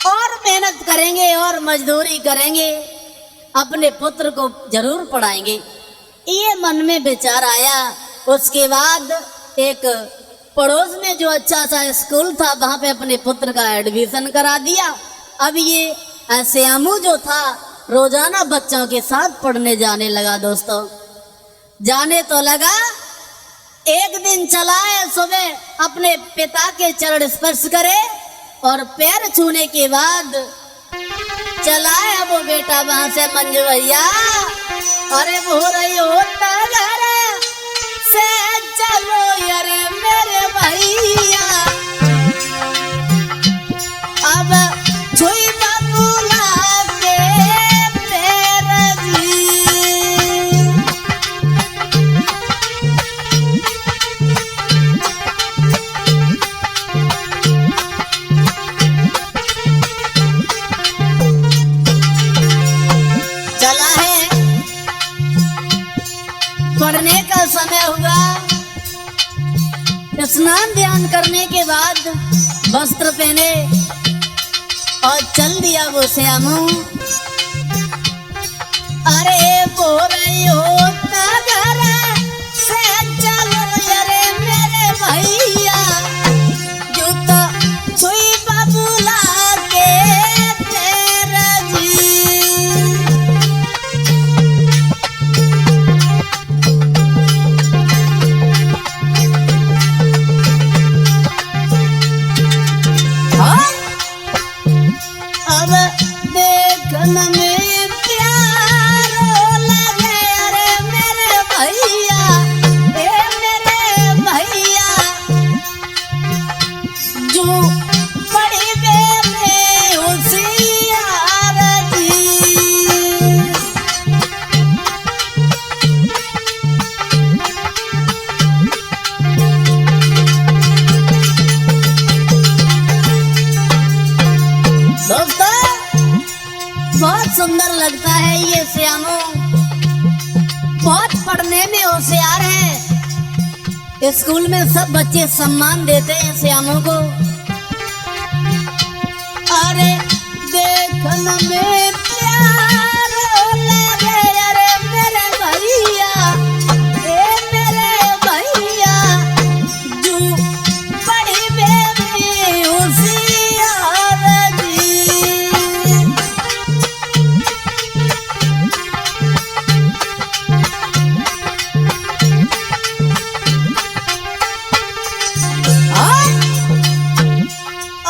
और मेहनत करेंगे और मजदूरी करेंगे, अपने पुत्र को जरूर पढ़ाएंगे। ये मन में विचार आया। उसके बाद एक पड़ोस में जो अच्छा सा स्कूल था वहां पे अपने पुत्र का एडमिशन करा दिया। अब ये श्यामू जो था रोजाना बच्चों के साथ पढ़ने जाने लगा। दोस्तों जाने तो लगा, एक दिन चला है सुबह अपने पिता के चरण स्पर्श करे और पैर छूने के बाद चला है वो बेटा वहां से, मंजू भैया अरे वो रही होता से चलो यारे मेरे भैया, अब छुई बबूला के पैर जी। चला है, पढ़ने का समय हुआ। स्नान ध्यान करने के बाद वस्त्र पहने और चल दिया वो श्यामू। अरे बोल रही होता घर से चलो अरे मेरे भैया, जूता छुई बबूला के पैर जी। अब देखने में प्यार लगे अरे मेरे भैया, ए मेरे भैया, जो बड़ी बेबे होशियार थी। दोस्तों बहुत सुंदर लगता है ये श्यामू, बहुत पढ़ने में होशियार है। स्कूल में सब बच्चे सम्मान देते हैं श्यामू को। अरे देखने में प्यार लगे अरे मेरे भैया, ए मेरे भैया, जो बड़ी बेबी होशियार जी।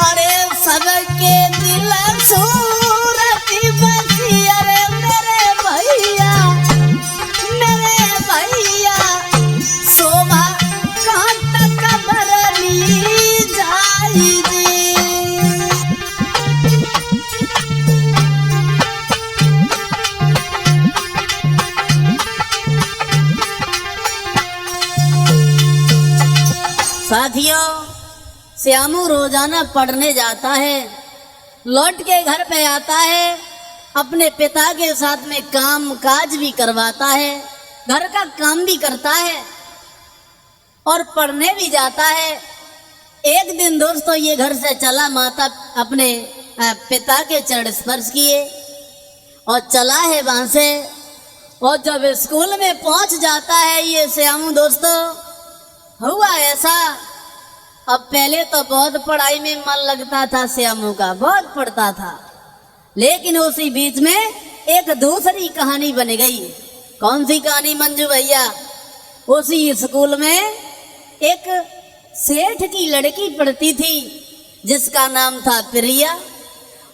अरे सबके दिल सूरती बसी अरे मेरे भैया, मेरे भैया, शोभा कहाँ तक भरनी जाएगी। साथियों श्यामू रोजाना पढ़ने जाता है, लौट के घर पे आता है, अपने पिता के साथ में काम काज भी करवाता है, घर का काम भी करता है और पढ़ने भी जाता है। एक दिन दोस्तों ये घर से चला, माता अपने पिता के चरण स्पर्श किए और चला है वहां से। और जब स्कूल में पहुंच जाता है ये श्यामू दोस्तों, हुआ ऐसा, अब पहले तो बहुत पढ़ाई में मन लगता था श्यामू का, बहुत पढ़ता था, लेकिन उसी बीच में एक दूसरी कहानी बन गई। कौन सी कहानी मंजू भैया? उसी स्कूल में एक सेठ की लड़की पढ़ती थी जिसका नाम था प्रिया,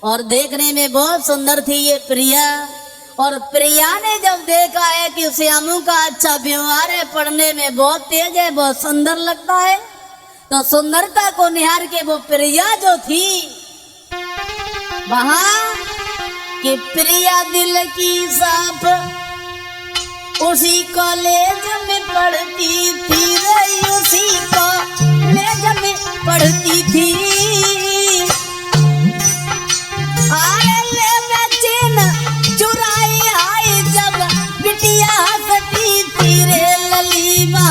और देखने में बहुत सुंदर थी ये प्रिया। और प्रिया ने जब देखा है कि श्यामू का अच्छा व्यवहार है, पढ़ने में बहुत तेज है, बहुत सुंदर लगता है, तो सुंदरता को निहार के वो प्रिया जो थी वहां कि प्रिया दिल की साफ उसी कॉलेज में पढ़ती थी, उसी कॉलेज में पढ़ती थी। आए ले बचन चुराई आई जब बिटिया हंसती थी रे ललीमा।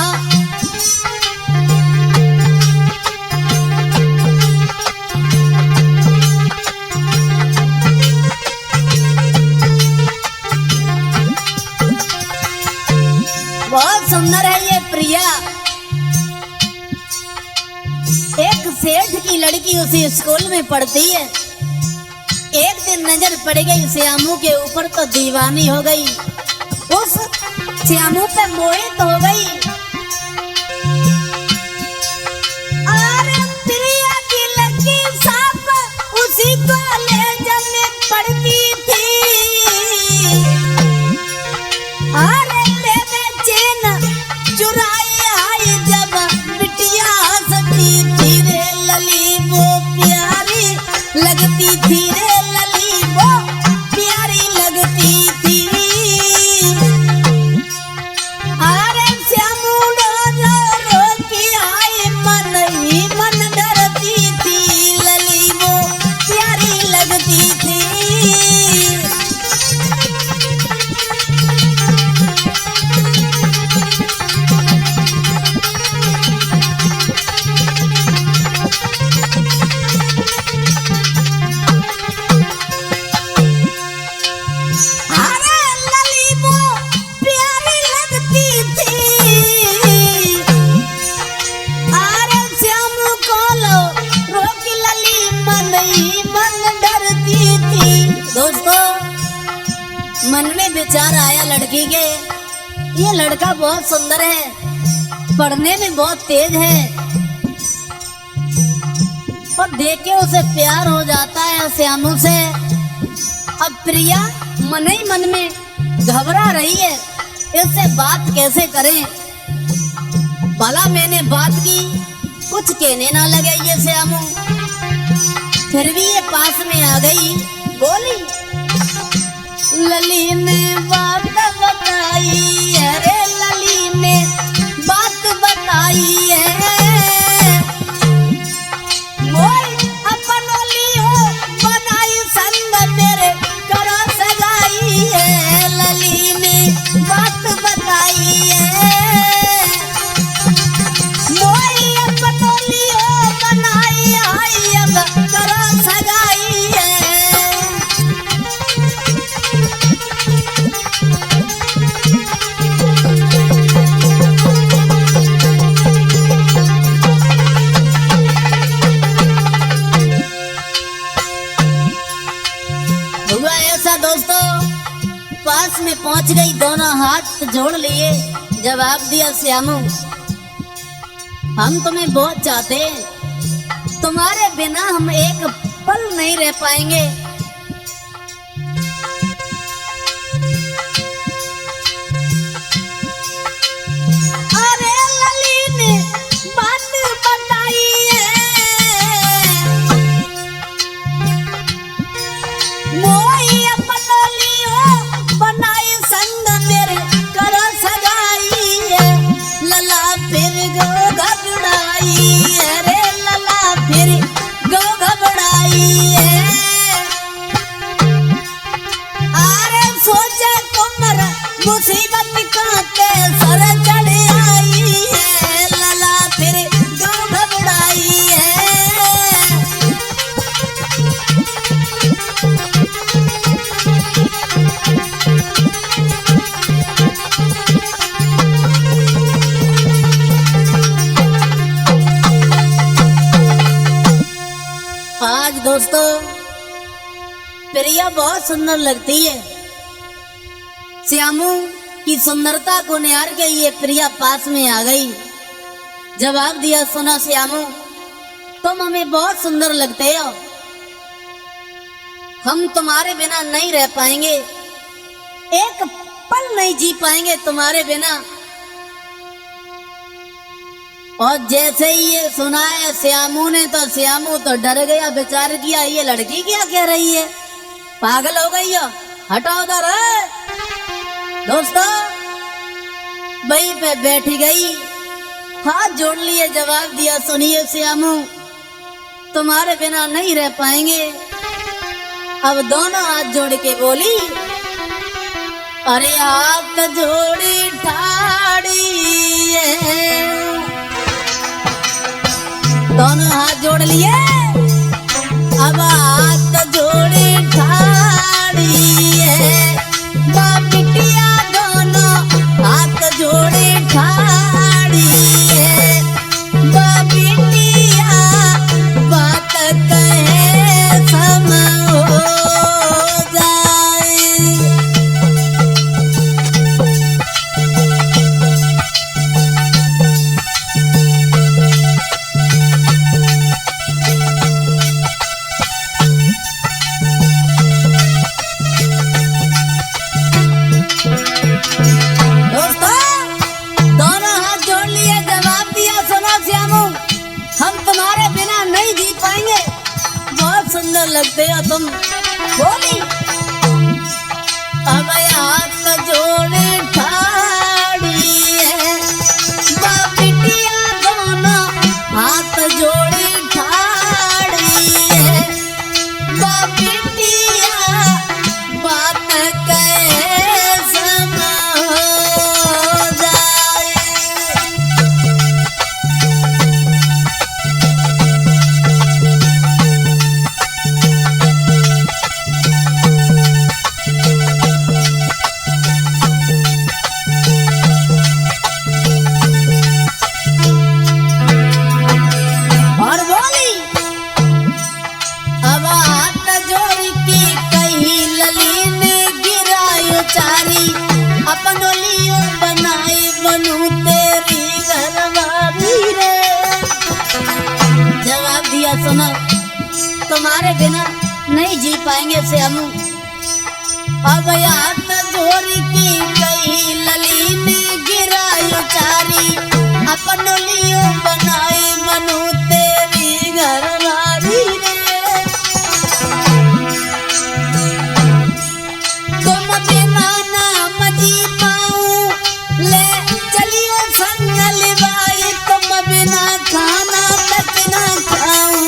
बहुत सुंदर है ये प्रिया। एक सेठ की लड़की उसी स्कूल में पढ़ती है। एक दिन नजर पड़ गई श्यामू के ऊपर तो दीवानी हो गई, उस श्यामू पे मोहित हो गई। अरे प्रिया की लड़की साफ उसी कॉलेज में पढ़ती थी। अरे चुराई आई जब बिटिया हंसती थी रे लली, वो प्यारी लगती थी रे लली, वो प्यारी लगती थी। अरे श्यामू रो रो की आई मन ही मन डरती थी लली, वो प्यारी लगती थी। मन में विचार आया लड़की के, ये लड़का बहुत सुंदर है, पढ़ने में बहुत तेज है, और देख के उसे प्यार हो जाता है श्यामू से। अब प्रिया मन ही मन में घबरा रही है, इससे बात कैसे करें। भला मैंने बात की, कुछ कहने ना लगे ये श्यामू, फिर भी ये पास में आ गई, बोली लली ने बात बताई, अरे लली ने बात बताई है। मोई अपन लियो बनाई संग मेरे करो सगाई है, लली ने बात बताई है। मोई अपन लियो बनाई आई अब करो सगाई है। पास में पहुंच गई, दोनों हाथ जोड़ लिए, जवाब दिया श्यामू हम तुम्हें बहुत चाहते हैं, तुम्हारे बिना हम एक पल नहीं रह पाएंगे। अरे लली ने बात बताई है, मोई अपन लियो बनाई संग मेरे करो सगाई है। लला फिर गो घबराई, अरे लला फिर गो घबराई है। अरे सोचे कुमर मुसीबत का के सर चढ़ आई है, लला फिर गो घबराई है। आज दोस्तों प्रिया बहुत सुंदर लगती है। श्यामू की सुंदरता को निहार के ये प्रिया पास में आ गई, जवाब दिया सुना श्यामू तुम हमें बहुत सुंदर लगते हो, हम तुम्हारे बिना नहीं रह पाएंगे। एक पल नहीं जी पाएंगे तुम्हारे बिना। और जैसे ही ये सुना है श्यामू ने, तो श्यामू तो डर गया, विचार किया ये लड़की क्या कह रही है, पागल हो गई हो, हटाओ उधर। दोस्तों वहीं पे बैठ गई, हाथ जोड़ लिए, जवाब दिया, सुनिए श्यामू तुम्हारे बिना नहीं रह पाएंगे। अब दोनों हाथ जोड़ के बोली, अरे हाथ जोड़ी ठाड़ी है। दोनों हाथ जोड़ लिए, अब हाथ जोड़ी ठाड़ी है। बिटिया दोनों हाथ जोड़ी ठाड़ी है। बिटिया बात कहे सम हो जाए। लगते हो तुम, बोली अब हाथ जोड़े ठाड़ी है। बिटिया दोनों हाथ जोड़े ठाड़ी है। बिटिया बात कहे सम हो जाए। सुनो तुम्हारे बिना नहीं जी पाएंगे श्यामू। अब हाथ जोड़ी की कही लली ने गिराई चारी, अपन लियो बनाए मनु तेरी घरवाली रे। तुम बिना नाम जी पाऊं ले चलियो संग लिवाई। तुम बिना खाना तक ना खाऊं।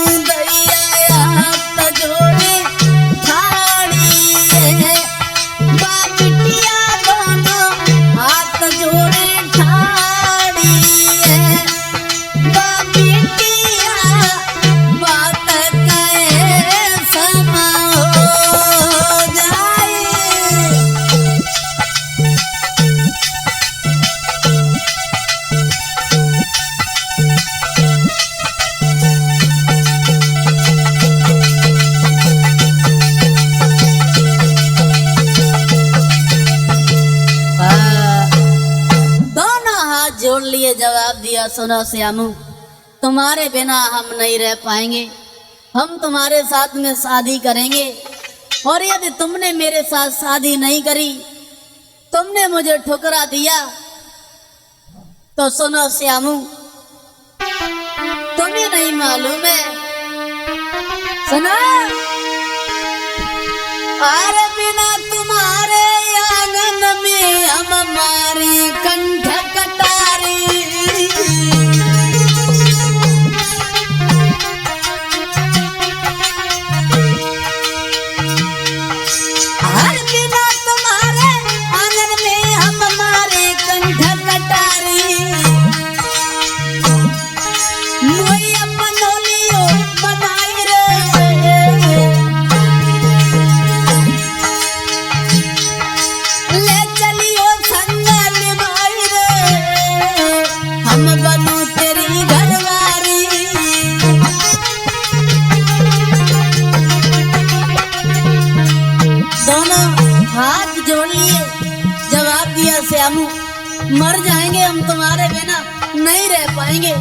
जोड़ लिए, जवाब दिया, सुनो श्यामू तुम्हारे बिना हम नहीं रह पाएंगे। हम तुम्हारे साथ में शादी करेंगे, और यदि तुमने मेरे साथ शादी नहीं करी, तुमने मुझे ठुकरा दिया, तो सुनो श्यामू तुम्हें नहीं मालूम है, सुनो अरे बिना तुम्हारे आंगन में हम हमारी कंठ कटारी। हर बिना तुम्हारे आंगन में हम हमारे कंठ कटारी। मोई मनोलियो बनाई रे, ले चलियो संग निभाई रे, हम बनो तेरी घरवारी। दोनों हाथ जोड़ लिए, जवाब दिया श्यामू मर जाएंगे हम तुम्हारे बिना नहीं रह पाएंगे,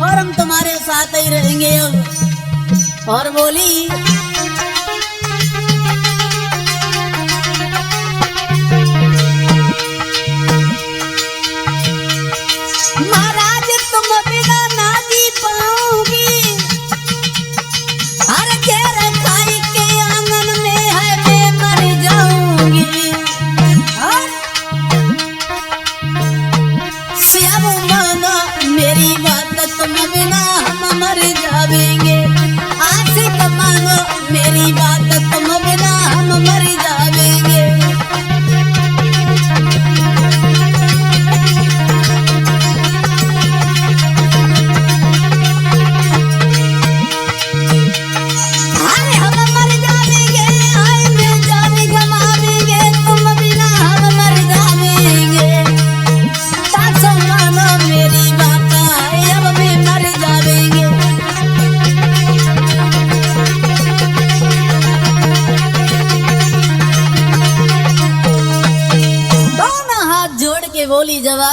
और हम तुम्हारे साथ ही रहेंगे अब। और बोली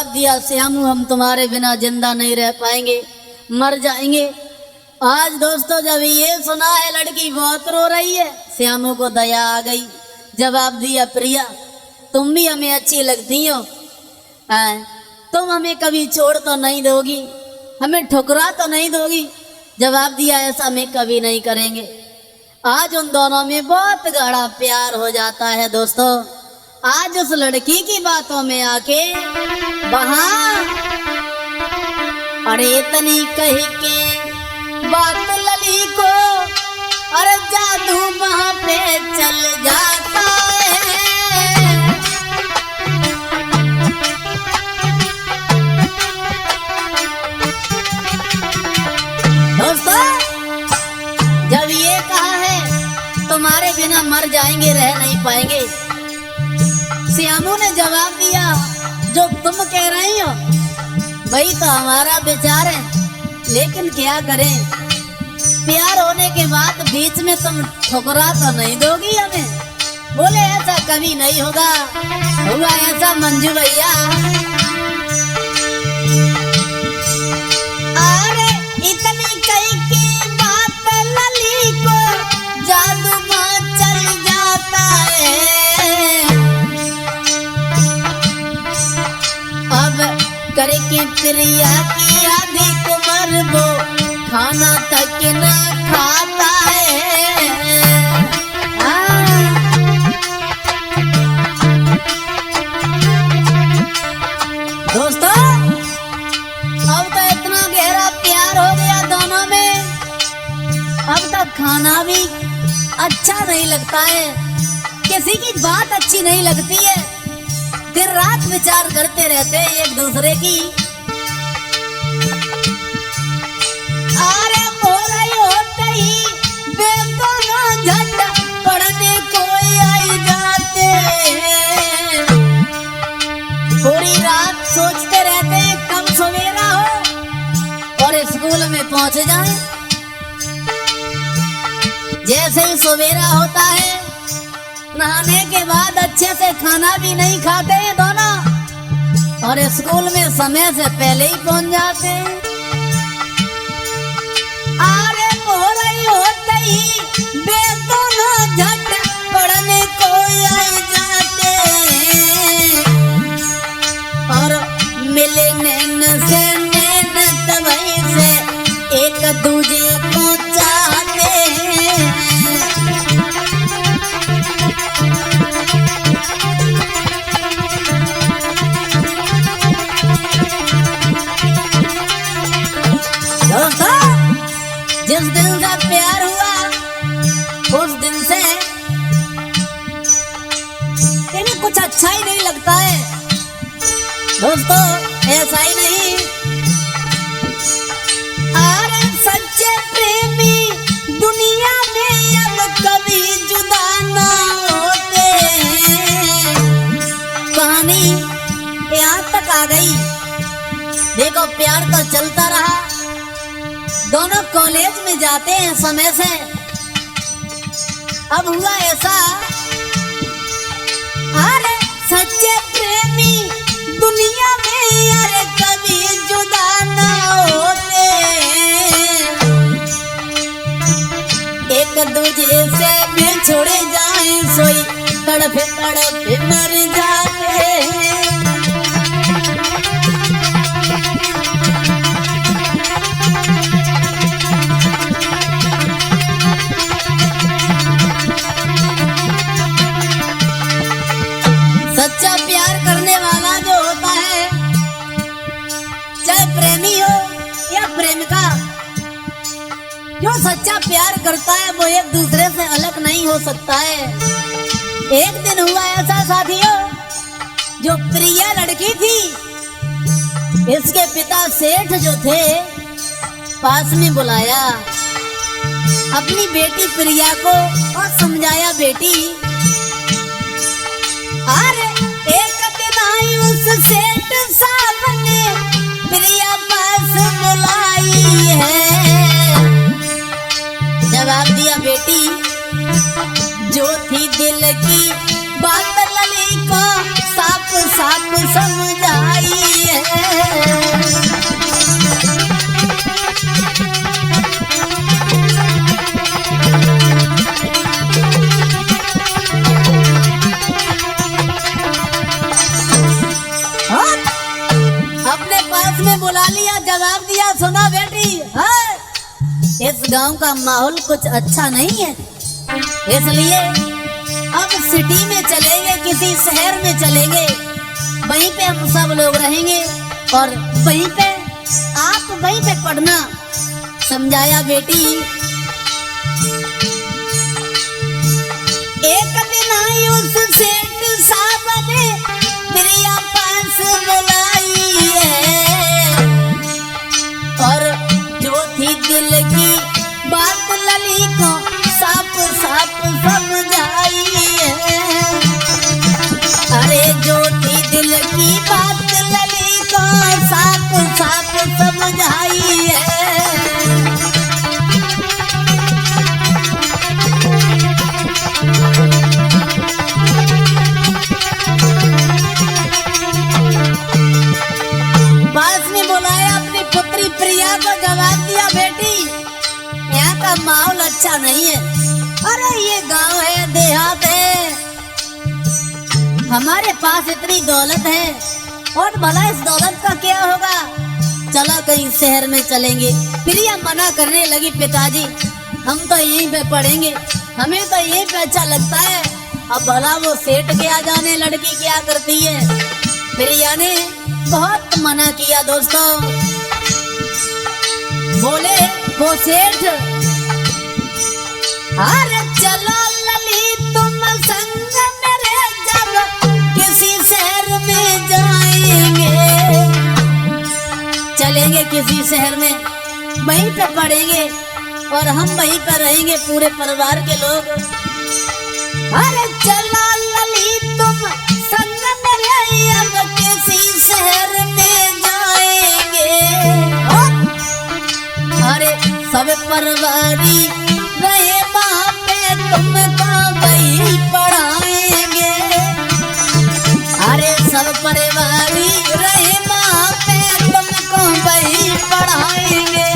जवाब दिया, श्यामू हम तुम्हारे बिना जिंदा नहीं रह पाएंगे, मर जाएंगे। आज दोस्तों जब ये सुना है लड़की बहुत रो रही है, श्यामू को दया आ गई। जवाब दिया, प्रिया तुम भी हमें अच्छी लगती हो, तुम हमें कभी छोड़ तो नहीं दोगी, हमें ठुकरा तो नहीं दोगी। जवाब दिया, ऐसा हम कभी नहीं करेंगे। आज उन दोनों में बहुत गाढ़ा प्यार हो जाता है दोस्तों। आज उस लड़की की बातों में आके वहां अरे इतनी कही के बात लली को, अरे जादू वहां पे चल जाता है। दोस्तों जब ये कहा है तुम्हारे बिना मर जाएंगे, रह नहीं पाएंगे, श्यामू ने जवाब दिया, जो तुम कह रही हो वही तो हमारा विचार है, लेकिन क्या करें, प्यार होने के बाद बीच में तुम ठुकरा तो नहीं दोगी हमें। बोले ऐसा कभी नहीं होगा, हुआ ऐसा मंजू भैया। अरे इतनी कही की बात लली को, जादू वहां चल जाता है। करे के प्रिया की आधी उम्र वो खाना तक ना खाता है। दोस्तों अब तो इतना गहरा प्यार हो गया दोनों में, अब तो खाना भी अच्छा नहीं लगता है, किसी की बात अच्छी नहीं लगती है, दिन रात विचार करते रहते हैं एक दूसरे की। अरे बोराई होते ही बेतोना झंडा पढ़ने कोई आई जाते, पूरी रात सोचते रहते हैं कब सवेरा हो और स्कूल में पहुंच जाए। जैसे ही सवेरा होता है, नहाने के बाद अच्छे से खाना भी नहीं खाते हैं दोनों, और स्कूल में समय से पहले ही पहुंच जाते हैं। अरे मोरई होते ही बेतोना झट पढ़ने को आई जाते, और मिले नैन से नैन तवई से एक दूजे को चाहते हैं। जिस दिन से प्यार हुआ उस दिन से इन्हें कुछ अच्छा ही नहीं लगता है दोस्तों, ऐसा ही नहीं। अरे सच्चे प्रेमी दुनिया में अब कभी जुदा ना होते। कहानी यहाँ तक आ गई। देखो प्यार तो चलता रहा, दोनों कॉलेज में जाते हैं समय से। अब हुआ ऐसा, अरे सच्चे प्रेमी दुनिया में अरे कभी जुदा ना होते, एक दूजे से बिछड़ जाए सोई तड़प तड़प मर जाते हैं। सच्चा प्यार करने वाला जो होता है, चाहे प्रेमी हो या प्रेमिका, जो सच्चा प्यार करता है वो एक दूसरे से अलग नहीं हो सकता है। एक दिन हुआ ऐसा साथियों, जो प्रिया लड़की थी, इसके पिता सेठ जो थे पास में बुलाया अपनी बेटी प्रिया को और समझाया, बेटी अरे एक दिन आई उस सेठ साहब ने प्रिया पास बुलाई है। जवाब दिया, बेटी जो थी दिल की बात लली को साफ साफ समझाइए। अपने पास में बुला लिया, जवाब दिया, सुना बेटी है इस गांव का माहौल कुछ अच्छा नहीं है, इसलिए अब सिटी में चलेंगे, किसी शहर में चलेंगे, वहीं पे हम सब लोग रहेंगे और वहीं पे आप वहीं पे पढ़ना। समझाया बेटी। एक दिन आई उस सेठ साहब ने प्रिया पास बुलाई है और जो थी दिल की बात लली को साफ साफ समझाई है। अरे जो थी दिल की बात लली को साफ साफ समझाई है। पास में बुलाया, अपनी पुत्री प्रिया को जवाब दिया, बेटी यहाँ का माहौल अच्छा नहीं है। अरे ये गांव है, देहात है, हमारे पास इतनी दौलत है और भला इस दौलत का क्या होगा, चलो कहीं शहर में चलेंगे। प्रिया मना करने लगी, पिताजी हम तो यहीं पे पढ़ेंगे, हमें तो यहीं पे अच्छा लगता है। अब भला वो सेठ के आ जाने लड़की क्या करती है। प्रिया ने बहुत मना किया दोस्तों। बोले वो सेठ, अरे चलो लली तुम संग मेरे, जब किसी शहर में जाएंगे, चलेंगे किसी शहर में, वहीं पे पढ़ेंगे और हम वहीं पर रहेंगे पूरे परिवार के लोग। अरे चलो लली तुम संग मेरे, अब किसी शहर में जाएंगे। अरे सब परिवारी रहे वहाँ पे, तुमको वही पढ़ाएंगे। अरे सब परिवारी रहे वहाँ पे, तुमको वही पढ़ाएंगे।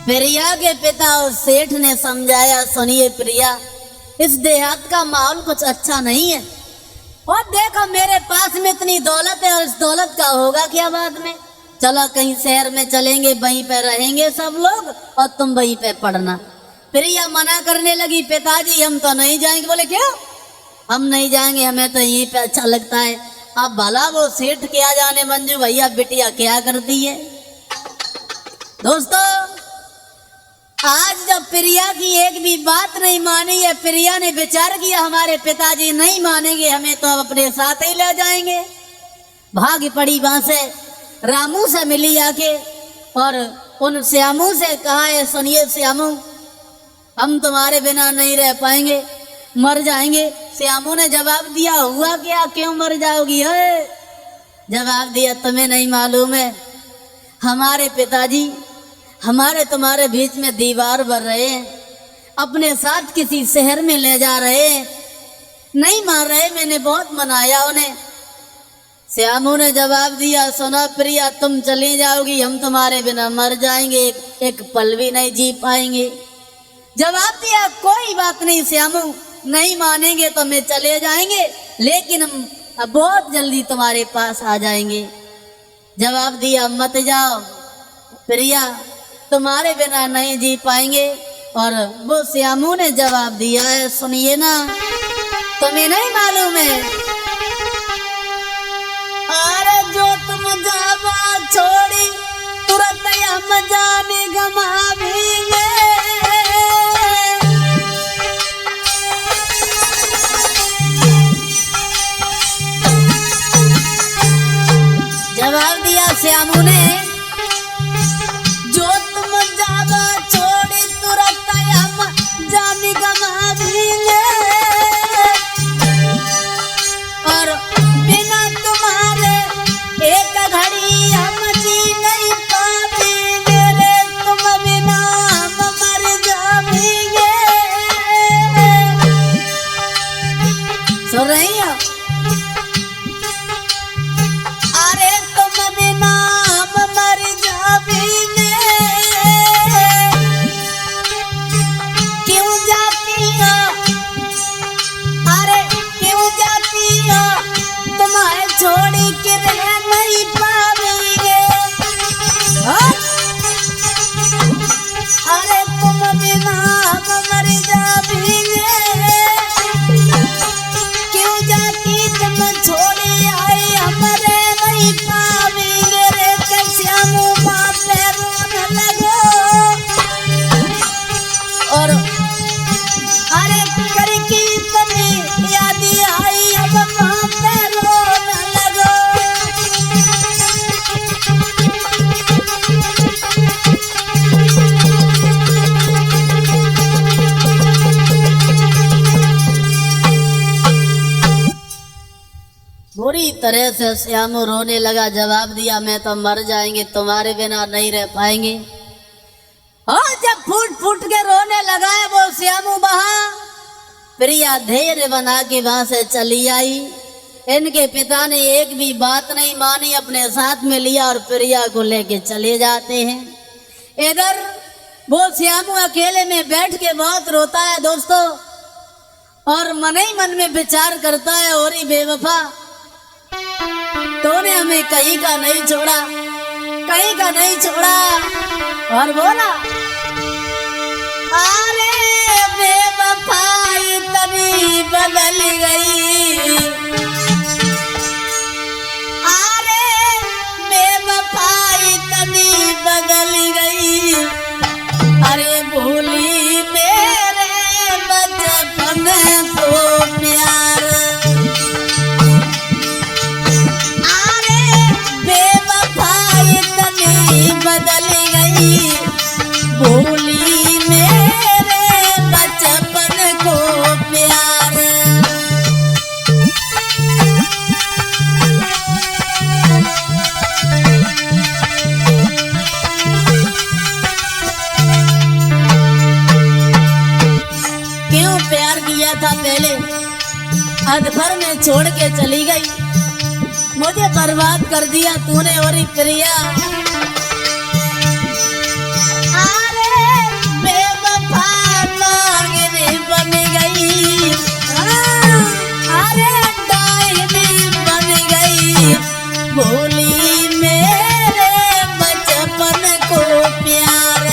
प्रिया के पिता और सेठ ने समझाया, सुनिए प्रिया इस देहात का माहौल कुछ अच्छा नहीं है और देखो मेरे पास में इतनी दौलत है और इस दौलत का होगा क्या बाद में। चलो कहीं शहर में चलेंगे, वहीं पे रहेंगे सब लोग और तुम वहीं पे पढ़ना। प्रिया मना करने लगी, पिताजी हम तो नहीं जाएंगे। बोले क्यों? हम नहीं जाएंगे, हमें तो यहीं पे अच्छा लगता है। अब भला वो सेठ क्या जाने मंजू भैया बिटिया क्या करती है। दोस्तों आज जब प्रिया की एक भी बात नहीं मानी है, प्रिया ने विचार किया हमारे पिताजी नहीं मानेंगे, हमें तो अब अपने साथ ही ले जाएंगे। भाग पड़ी वहां से, रामू से मिली आके और उन श्यामू से कहा है, सुनिए श्यामू हम तुम्हारे बिना नहीं रह पाएंगे, मर जाएंगे। श्यामू ने जवाब दिया, हुआ क्या, क्यों मर जाओगी है? जवाब दिया, तुम्हें नहीं मालूम है हमारे पिताजी हमारे तुम्हारे बीच में दीवार बन रहे हैं, अपने साथ किसी शहर में ले जा रहे हैं, नहीं मान रहे। मैंने बहुत मनाया उन्हें। श्यामू ने जवाब दिया, सुना प्रिया तुम चली जाओगी, हम तुम्हारे बिना मर जाएंगे, एक पल भी नहीं जी पाएंगे। जवाब दिया, कोई बात नहीं श्यामू, नहीं मानेंगे तो मैं चले जाएंगे, लेकिन हम अब बहुत जल्दी तुम्हारे पास आ जाएंगे। जवाब दिया, मत जाओ प्रिया, तुम्हारे बिना नहीं जी पाएंगे। और वो श्यामू ने जवाब दिया है, सुनिए ना, तुम्हें नहीं मालूम है, अरे जो तुम जावा छोड़ी तुरंत हम जाने गमावेंगे। जवाब दिया श्यामू ने, जो तुम जावा छोड़ी तुरंत हम जाने गमावेंगे, और बिना तुम्हारे एक घड़ी हम जी नहीं पाएंगे रे, तुम बिना हम मर जाएंगे। सुन रही हो? अरे तुम बिना हम मर जाएंगे, क्यों जाती हो, अरे क्यों जाती हो, तुम्हें छोड़ी के रह नहीं पाएंगे। अरे तुम बिना हम मर जाएंगे, क्यों जाती तुम छोड़ी आई हमारे नहीं पाएंगे रे, श्यामू माँ पे रोने लगो। और अरे करके तुम्हें याद आई अब माँ पे रोने लगो। बुरी तरह से श्यामू रोने लगा। जवाब दिया, मैं तो मर जाएंगे, तुम्हारे बिना नहीं रह पाएंगे। और जब फूट फूट के रोने लगा है वो श्यामू वहां, प्रिया धैर्य बना के वहां से चली आई। इनके पिता ने एक भी बात नहीं मानी, अपने साथ में लिया और प्रिया को लेके चले जाते हैं। इधर वो श्यामू अकेले में बैठ के बहुत रोता है दोस्तों, और मन ही मन में विचार करता है, और ही बेवफा तूने हमें कहीं का नहीं छोड़ा, कहीं का नहीं छोड़ा। और बोला, अरे बेवफाई तभी बदल गई, अरे बेवफाई तभी बदल गई, अरे भूली मेरे बचपन को प्यार, बदल गई, भूली मेरे बचपन को प्यार। क्यों प्यार किया था पहले, अधभर में छोड़ के चली गई, मुझे बर्बाद कर दिया तूने और प्रिया। भूली मेरे बचपन को प्यार।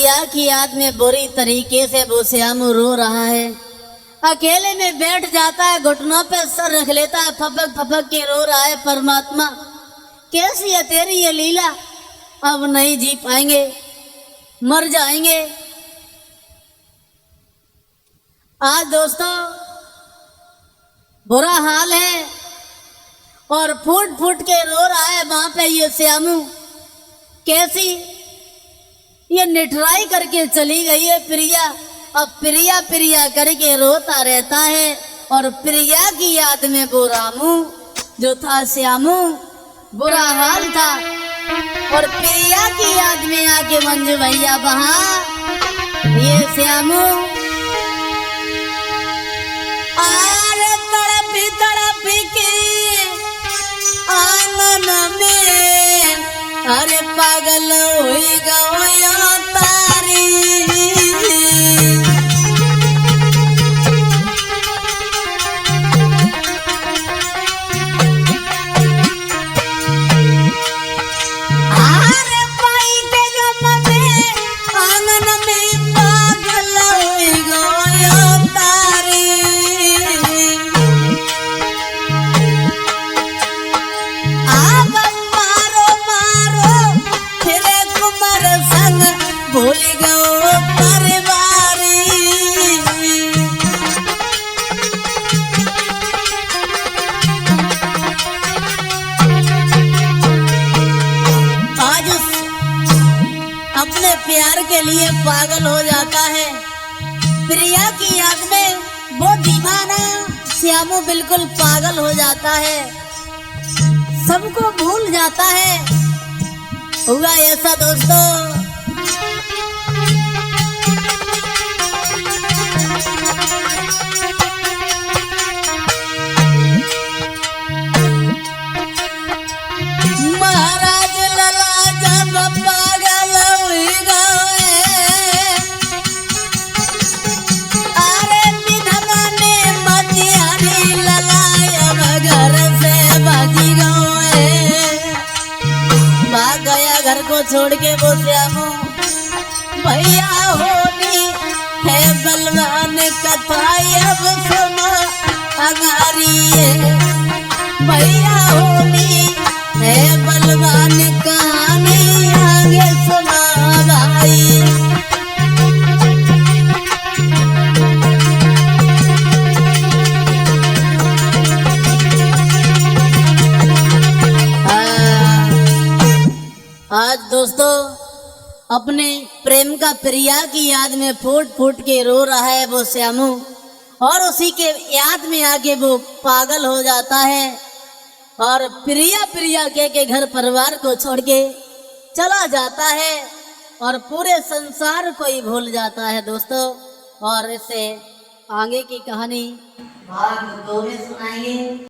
प्रिया की याद में बुरी तरीके से वो श्यामू रो रहा है। अकेले में बैठ जाता है, घुटनों पे सर रख लेता है, फपक फपक के रो रहा है। परमात्मा कैसी है तेरी ये लीला, अब नहीं जी पाएंगे, मर जाएंगे। आज दोस्तों बुरा हाल है और फूट फूट के रो रहा है वहां पे ये श्यामू। कैसी ये निठराई करके चली गई है प्रिया। अब प्रिया प्रिया करके रोता रहता है और प्रिया की याद में वो रामू जो था श्यामू, बुरा हाल था। और प्रिया की याद में आके मंजू भैया वहां ये श्यामू अरे तड़पी तड़पी के आंगन में अरे पागल हुई गया तारी। अरे पाई के गम में आंगन में पागल हुई गया तारी। अब मारो मारो फिरे कुमार संग भूल गयो परिवारी। आज उस अपने प्यार के लिए पागल हो जाता है। प्रिया की याद में वो दीवाना श्यामू बिल्कुल पागल हो जाता है, सबको भूल जाता है। हुआ ऐसा दोस्तों महाराज लला जब पागल हुई गए, अरे विधवा ने मतिहारी ललाया घर से भागी गए। भाग गया घर को छोड़ के वो श्यामू। भैया होनी है बलवान कथा अब सुनो अगारी। भैया होनी है बलवान कहानी आगे सुना भाई। आज दोस्तों अपने प्रेम का प्रिया की याद में फूट फूट के रो रहा है वो श्यामू और उसी के याद में आके वो पागल हो जाता है और प्रिया प्रिया के घर परिवार को छोड़ के चला जाता है और पूरे संसार को ही भूल जाता है दोस्तों। और इससे आगे की कहानी भाग 2 में सुनाएंगे।